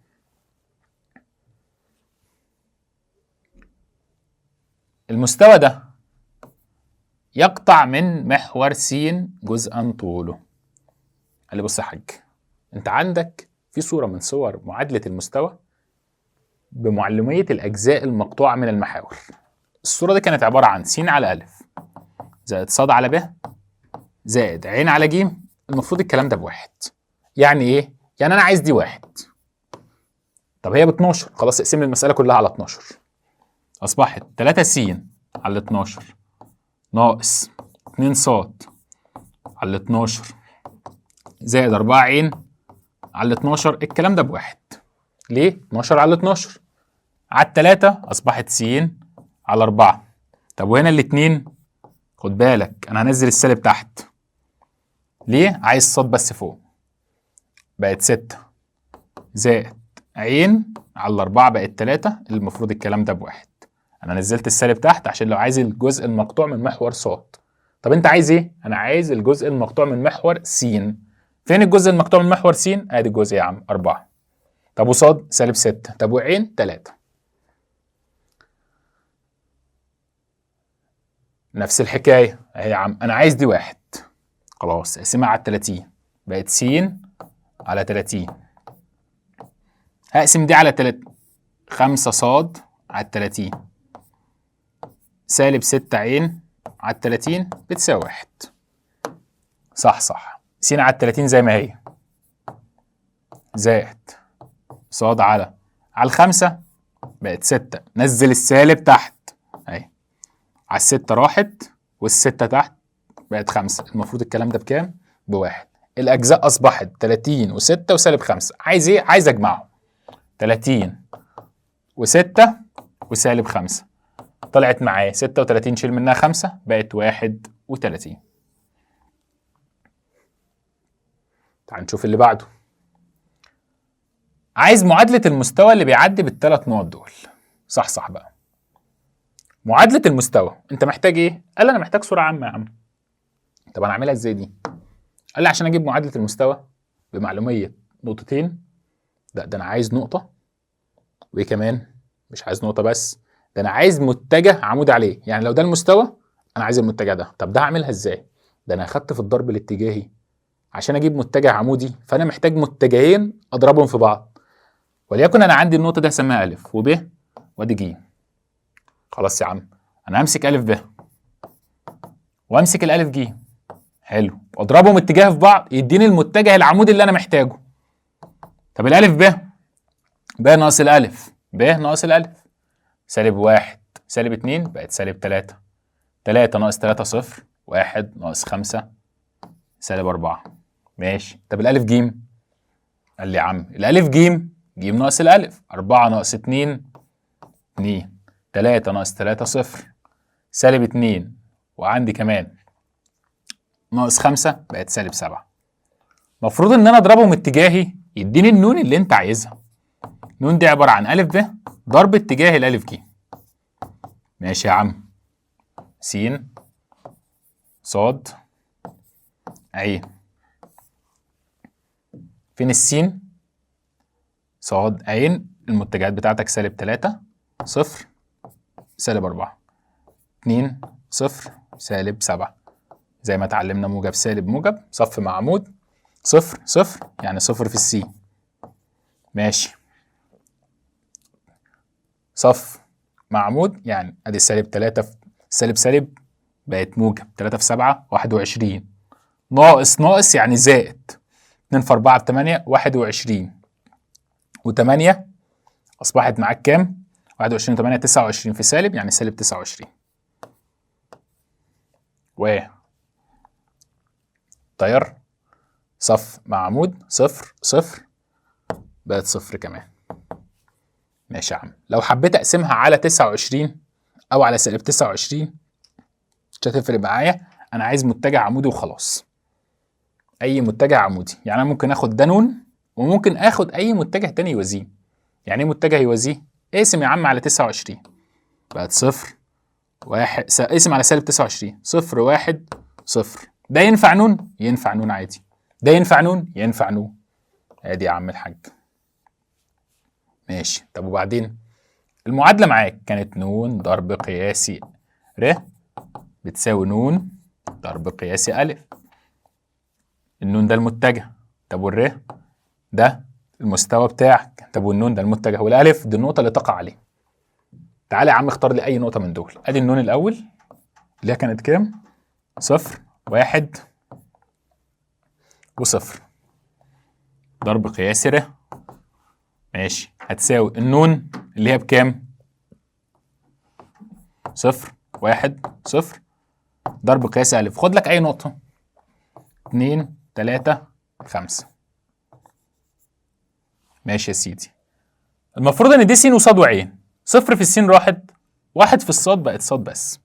المستوى ده يقطع من محور س جزءا طوله. قال لي بص يا حاج، انت عندك في صورة من صور معادلة المستوى بمعلومية الأجزاء المقطوعة من المحاور. الصورة دي كانت عبارة عن س على أ زائد ص على ب زائد ع على ج. المفروض الكلام ده بواحد. يعني ايه؟ يعني انا عايز دي 1. طب هي ب12، خلاص اقسم لي المسألة كلها على 12. أصبحت 3 س على 12 ناقص 2 ص على 12 زائد 4 ع على 12. الكلام ده بواحد. ليه؟ 12 على 12 على 3 أصبحت س على 4. طب وهنا الاتنين خد بالك أنا هنزل السالب تحت. ليه؟ عايز ص بس فوق. بقت 6 زائد ع على 4 بقت 3. المفروض الكلام ده بواحد. أنا نزلت السالب تحت عشان لو عايز الجزء المقطوع من محور ص. طب أنت عايز إيه؟ أنا عايز الجزء المقطوع من محور س. فين الجزء المقطوع من محور س؟ ادي الجزء يا عم 4. طب وصاد سالب 6. طب وعين 3. نفس الحكايه اهي يا عم، انا عايز دي 1. خلاص اقسمها على 30 بقت س على 30. هقسم دي على 3، 5 صاد على 30 سالب 6 عين على 30 بتساوي 1. صح س على 30 زي ما هي زائد صاد على الخمسة بقت 6. نزل السالب تحت اهي، على 6 راحت والستة تحت بقت 5. المفروض الكلام ده بكام؟ بواحد. الأجزاء أصبحت 30 و6 وسالب 5. عايز إيه؟ عايز أجمعهم. 30 و6 وسالب 5 طلعت معايا 36 شيل منها 5 بقت 31. تعال نشوف اللي بعده. عايز معادلة المستوى اللي بيعدي بالثلاث نقط دول. صح بقى. معادلة المستوى انت محتاج ايه؟ قال انا محتاج صورة عامة يا عم. طب انا اعملها ازاي دي؟ قال لي عشان اجيب معادلة المستوى بمعلومية نقطتين، ده انا عايز نقطة، وايه كمان؟ مش عايز نقطة بس، ده انا عايز متجه عمود عليه. يعني لو ده المستوى انا عايز المتجه ده. طب ده هعملها ازاي؟ ده انا اخدت في الضرب الاتجاهي عشان اجيب متجه عمودي، فانا محتاج متجهين اضربهم في بعض. وليكن انا عندي النقطة دي هسميها ا وب وادي ج. خلاص يا عم انا همسك ا ب وامسك الالف ج. حلو، واضربهم اتجاه في بعض يديني المتجه العمودي اللي انا محتاجه. طب الالف ب ناقص الالف ب ناقص الالف سالب 1 سالب 2 بقت سالب 3. 3 ناقص 3 صفر. 1 ناقص 5 سالب 4. ماشي. طب الالف ج؟ قال لي يا عم الالف ج ناقص الالف 4 ناقص 2 2. 3 ناقص 3 صفر سالب 2. وعندي كمان ناقص 5 بقت سالب 7. المفروض ان انا اضربهم اتجاهي يديني النون اللي انت عايزها. النون دي عباره عن ا ب ضرب اتجاه الالف ج. ماشي يا عم. س صاد ع. فين السين؟ صاد ع. المتجهات بتاعتك سالب 3 صفر سالب 4 2 صفر سالب 7. زي ما اتعلمنا موجب سالب موجب صف مع عمود. صفر صفر يعني صفر في السي. ماشي. صف مع عمود يعني ادي سالب 3 في سالب سالب بقت موجب، 3 في 7 21، ناقص ناقص يعني زائد، 2 في 4 ب 8 21 و8 اصبحت معاك كام؟ 21 و8 29 في سالب يعني سالب 29. و طير صف مع عمود صفر صفر بقت صفر كمان. ماشي يا عم. لو حبيت اقسمها على 29 او على سالب 29 مش هتفرق معايا، انا عايز متجه عمودي وخلاص. اي متجه عمودي، يعني انا ممكن اخد ده نون وممكن اخد اي متجه تاني يوازيه. يعني ايه متجه يوازيه؟ اقسم يا عم على 29 بقت صفر واحد، اقسم على سالب 29 صفر واحد صفر. ده ينفع نون؟ ينفع نون عادي. ده ينفع نون؟ ينفع نون. ادي يا عم الحاج. ماشي. طب وبعدين المعادله معاك كانت نون ضرب قياسي ر بتساوي نون ضرب قياسي أ. النون ده المتجه، طب والر ده المستوى بتاعك، طب والنون ده المتجه، والالف دي النقطه اللي تقع عليه. تعالى يا عم اختار لي اي نقطه من دول. ادي النون الاول اللي هي كانت كام؟ صفر واحد وصفر ضرب قياسي ر. ماشي. هتساوي النون اللي هي بكام؟ صفر واحد صفر ضرب قياسي أ. خد لك أي نقطة، 2 3 5. ماشي يا سيدي. المفروض إن دي س وصاد وعين. صفر في السين راحت، واحد في الصاد بقت صاد بس،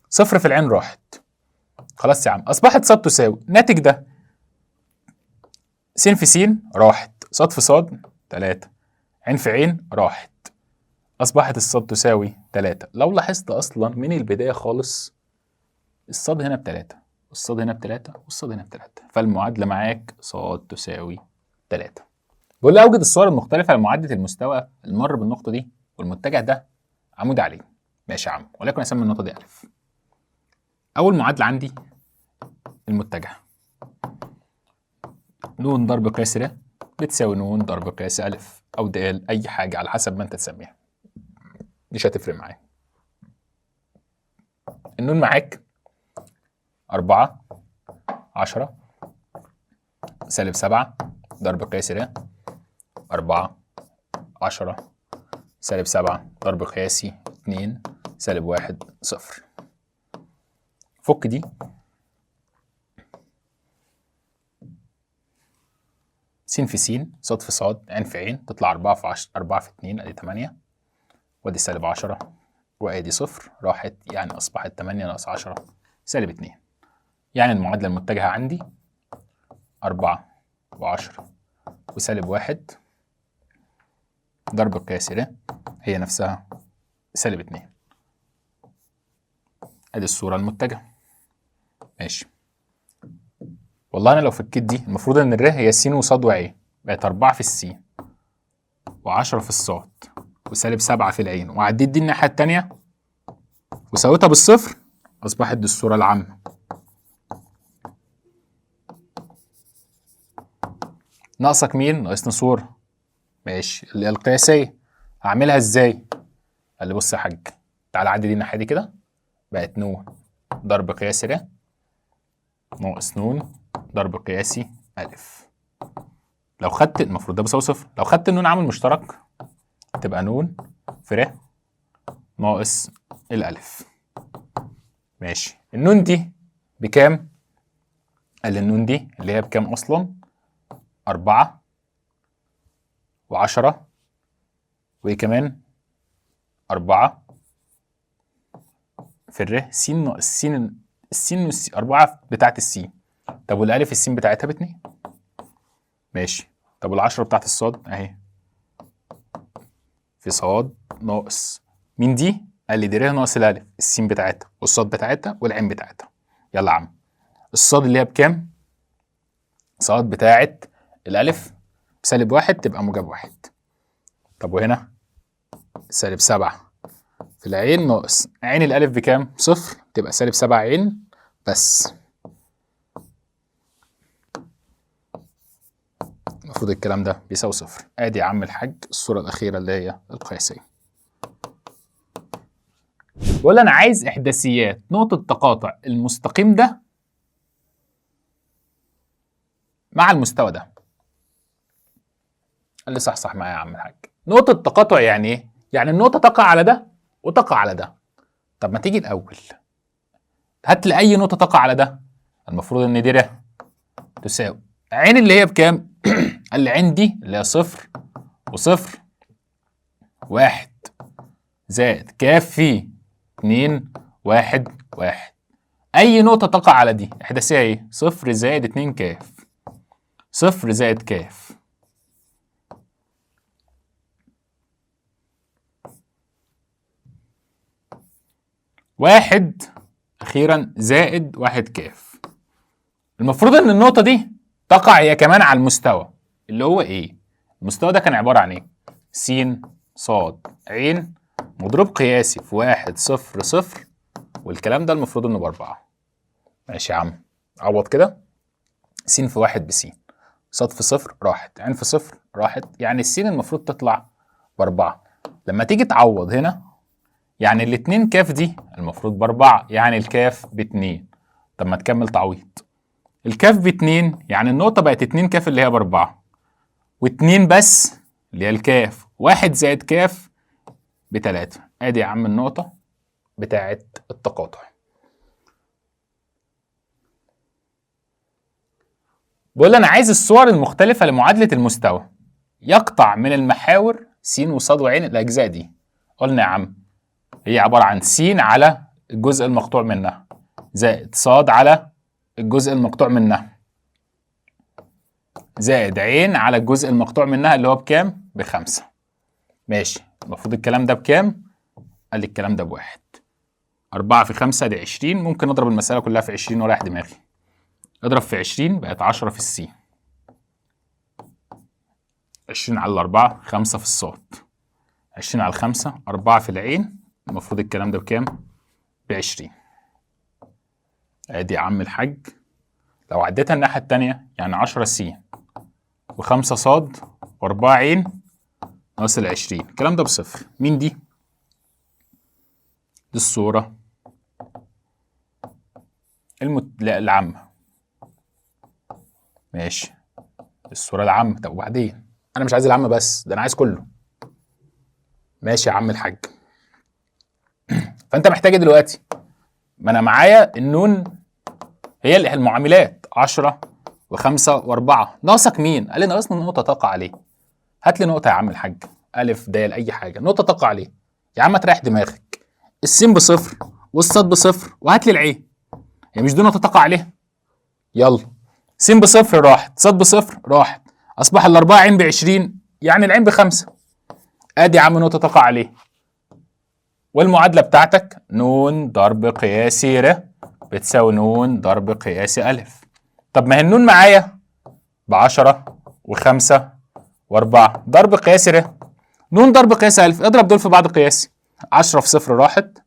صفر في العين راحت. خلاص يا عم، أصبحت صاد تساوي ناتج ده س في س راحت، صاد في صاد 3، عين في عين راحت، أصبحت الصاد تساوي 3. لو لاحظت أصلا من البداية خالص الصاد هنا ب3 والصاد هنا ب3 والصاد هنا ب3، فالمعادلة معاك صاد تساوي 3. بقول لي أوجد الصور المختلفة لمعادلة المستوى المر بالنقطة دي والمتجه ده عمود عليه. ماشي يا عم، ولكن أسمي النقطة دي ألف. أول معادلة عندي المتجه نون ضرب قياس ر بتساوي نون ضرب قياس أ أو د، أي حاجة على حسب ما أنت تسميها، مش هتفرق معايا. النون معاك 4 10 سالب 7 ضرب قياسي ر 4 10 سالب 7 ضرب قياسي 2 سالب 1 0. فك دي، س في س صاد في صاد عين في عين تطلع 4 في 10 4 في 2 ادي 8 وادي سالب 10 وادي صفر راحت، يعني اصبحت 8 ناقص 10 سالب 2. يعني المعادلة المتجهة عندي 4 و10 وسالب 1 ضرب قياسي ر هي نفسها سالب 2. ادي الصورة المتجهة. ماشي. والله انا لو فكيت دي المفروض ان الر هي س وصاد وعين، بقت 4 في السين و10 في الصاد وسالب 7 في العين، وعديت دي الناحية التانية وساويتها بالصفر، اصبحت دي الصورة العامة. ناقصك مين؟ ناقصنا صورة. ماشي. اللي هي القياسية. هعملها ازاي؟ قال لي بص يا حاج، تعالى عدي دي الناحية دي كده، بقت نون ضرب قياسي ر ناقص نون ضرب قياسي أ. لو خدت المفروض ده بيساوي صفر، لو خدت النون عامل مشترك تبقى نون في ر ناقص الألف. ماشي. النون دي بكام؟ قال لي النون دي اللي هي بكام أصلا؟ 4 و10 وإيه كمان؟ 4 في الر س ناقص السين 4 بتاعت السين. طب والألف السين بتاعتها ب2. ماشي. طب والعشرة بتاعت الصاد أهي في صاد ناقص مين دي؟ قال لي دي ر ناقص الألف، السين بتاعتها والصاد بتاعتها والعين بتاعتها. يلا يا عم، الصاد اللي هي بكام؟ صاد بتاعت الألف بسالب 1 تبقى موجب 1. طب وهنا سالب 7 في العين ناقص عين الألف بكام؟ صفر، تبقى سالب 7 عين بس. المفروض الكلام ده بيساوي صفر. ادي يا عم الحاج الصورة الأخيرة اللي هي القياسية. بقول أنا عايز إحداثيات نقطة تقاطع المستقيم ده مع المستوى ده. قال لي صح معايا يا عم الحاج. نقطة تقاطع يعني إيه؟ يعني النقطة تقع على ده وتقع على ده. طب ما تيجي الأول هات لي أي نقطة تقع على ده. المفروض إن دي ر تساوي عين اللي هي بكام؟ قال لي عين دي اللي هي صفر وصفر واحد زائد كاف في 2 1 1. أي نقطة تقع على دي إحداثيها إيه؟ صفر زائد 2 كاف. صفر زائد كاف. واحد أخيرا زائد 1 كاف. المفروض إن النقطة دي تقع هي كمان على المستوى اللي هو إيه؟ المستوى ده كان عبارة عن إيه؟ س ص عين مضروب قياسي في 1 0 0 والكلام ده المفروض إنه ب4. ماشي يا عم عوض كده. س في 1 بس، ص في صفر راحت، عين في صفر راحت، يعني السين المفروض تطلع ب4. لما تيجي تعوض هنا يعني الاتنين كاف دي المفروض ب4، يعني الكاف ب2. طب ما تكمل تعويض. الكاف ب2 يعني النقطة بقت 2 كاف اللي هي ب4 و2 بس اللي هي الكاف. 1 زائد كاف ب3. ادي يا عم النقطة بتاعت التقاطع. بقول انا عايز الصور المختلفة لمعادلة المستوى يقطع من المحاور س وص وعين الاجزاء دي. قلنا يا عم هي عبارة عن س على الجزء المقطوع منها زائد ص على الجزء المقطوع منها زائد عين على الجزء المقطوع منها اللي هو بكام؟ ب5. ماشي المفروض الكلام ده بكام؟ قال لي الكلام ده ب1. 4 في 5 دي 20. ممكن اضرب المسألة كلها في 20 ورايح دماغي. اضرب في 20 بقت 10 في الس. 20 على 4 5 في الصاد. 20 على 5 4 في العين. المفروض الكلام ده بكام؟ ب20. ادي يا عم الحاج لو عديتها الناحية التانية يعني 10 س و5 صاد و4 عين ناقص ال20. الكلام ده بصفر. مين دي؟ دي الصورة العامة. ماشي الصورة العامة. طب وبعدين؟ أنا مش عايز العامة بس، ده أنا عايز كله. ماشي يا عم الحاج. فأنت محتاج إيه دلوقتي؟ ما أنا معايا النون هي اللي المعاملات 10 و5 و4. ناقصك مين؟ قال لي ناقصني نقطة تقع عليه. هات لي نقطة يا عم الحاج. ألف د أي حاجة نقطة تقع عليه. يا عم تريح دماغك. السين بصفر والصاد بصفر وهات لي العين. هي مش دي نقطة تقع عليها؟ يلا س بصفر راحت، صاد بصفر راحت، أصبح ال4 عين ب20 يعني العين ب5. أدي يا عم نقطة تقع عليه. والمعادلة بتاعتك ن ضرب قياسي ر بتساوي ن ضرب قياسي أ. طب ما هي النون معايا ب10 و5 و4 ضرب قياسي ر. ن ضرب قياسي أ اضرب دول في بعض قياسي. 10 في صفر راحت،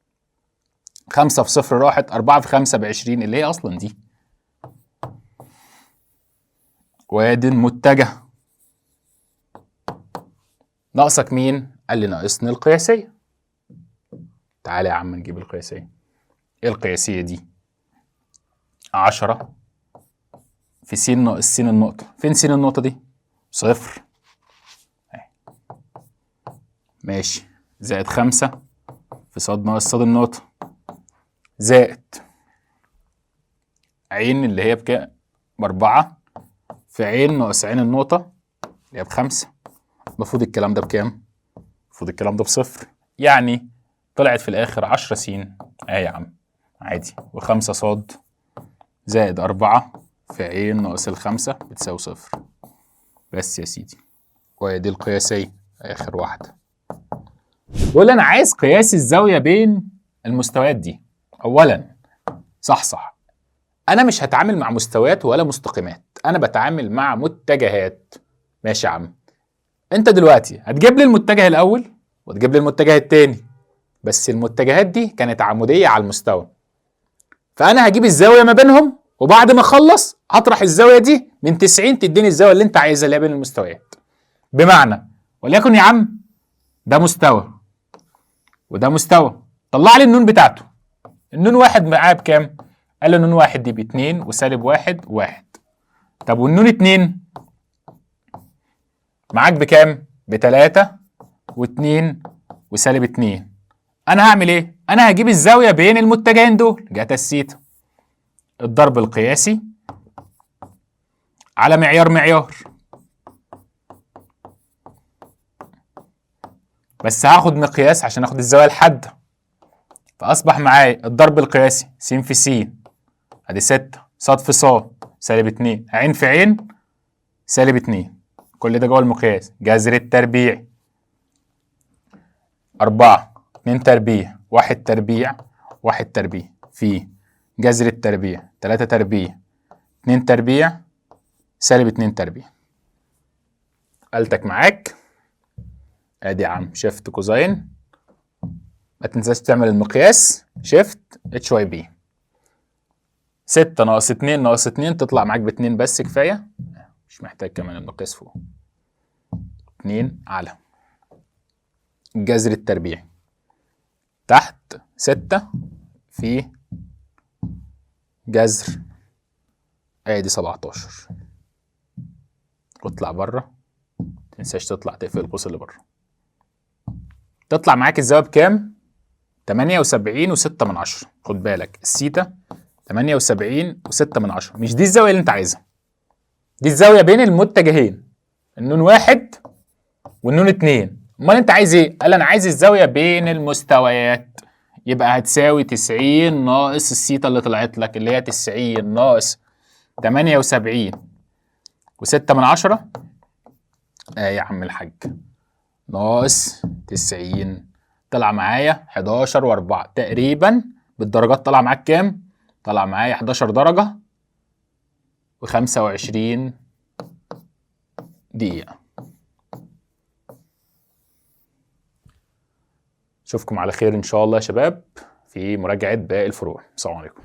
5 في صفر راحت، 4 في 5 ب20 اللي هي أصلا دي. وادي المتجه. ناقصك مين؟ قال لي ناقصني القياسية. تعالى يا عم نجيب القياسية. ايه القياسية دي؟ 10 في س ناقص س النقطة. فين س النقطة دي؟ صفر. ماشي زائد 5 في ص ناقص ص النقطة زائد عين اللي هي بكام؟ ب4 في عين ناقص عين النقطة اللي هي ب5. المفروض الكلام ده بكام؟ المفروض الكلام ده بصفر. يعني طلعت في الآخر 10 س يا عم عادي و5 ص زائد 4 في عين ناقص ال5 بتساوي صفر. بس يا سيدي. وهي دي القياسية آخر واحدة. بقول أنا عايز قياس الزاوية بين المستويات دي. أولا صح أنا مش هتعامل مع مستويات ولا مستقيمات، أنا بتعامل مع متجهات. ماشي يا عم. أنت دلوقتي هتجيب لي المتجه الأول وتجيب لي المتجه التاني، بس المتجهات دي كانت عمودية على المستوى، فأنا هجيب الزاوية ما بينهم وبعد ما أخلص هطرح الزاويه دي من 90 تديني الزاويه اللي انت عايزها اللي هي بين المستويات. بمعنى وليكن يا عم ده مستوى وده مستوى، طلع لي النون بتاعته. النون واحد معاه بكام؟ قال له نون واحد دي ب2 وسالب 1 1. طب والنون 2 معاك بكام؟ ب3 و2 وسالب 2. انا هعمل ايه؟ انا هجيب الزاويه بين المتجهين دول، جاتا السيتا. الضرب القياسي على معيار، بس هاخد مقياس عشان اخد الزاويه الحاده. فاصبح معايا الضرب القياسي س في س ادي 6 ص في ص سالب 2 عين في عين سالب 2. كل ده جوه المقياس. جذر التربيع 4 2 تربيع 1 تربيع 1 تربيع في جذر التربيع 3 تربيع 2 تربيع سالب 2 تربيع. قالتك معاك ادي يا عم شيفت كوزين. ما تنساش تعمل المقياس شيفت اتش واي بي. 6 ناقص 2 ناقص 2 تطلع معاك ب2 بس كفايه، مش محتاج كمان المقياس فوق. 2 على جذر التربيع تحت 6 في جذر ادي 17 واطلع بره. متنساش تطلع تقفل القوس اللي بره. تطلع معاك الزاويه بكام؟ 78 و6 من 10. خد بالك السيتا 78 و6 من 10 مش دي الزاويه اللي انت عايزها، دي الزاويه بين المتجهين النون 1 والنون 2. امال انت عايز ايه؟ قال انا عايز الزاويه بين المستويات، يبقى هتساوي 90 ناقص السيتا اللي طلعت لك اللي هي 90 ناقص 78 و6 من 10 يا عم الحاج ناقص 90. طلع معايا 11 و4 تقريبا بالدرجات. طلع معاك كام؟ طلع معايا 11 درجة و25 دقيقة. اشوفكم على خير ان شاء الله يا شباب في مراجعة باقي الفروع. السلام عليكم.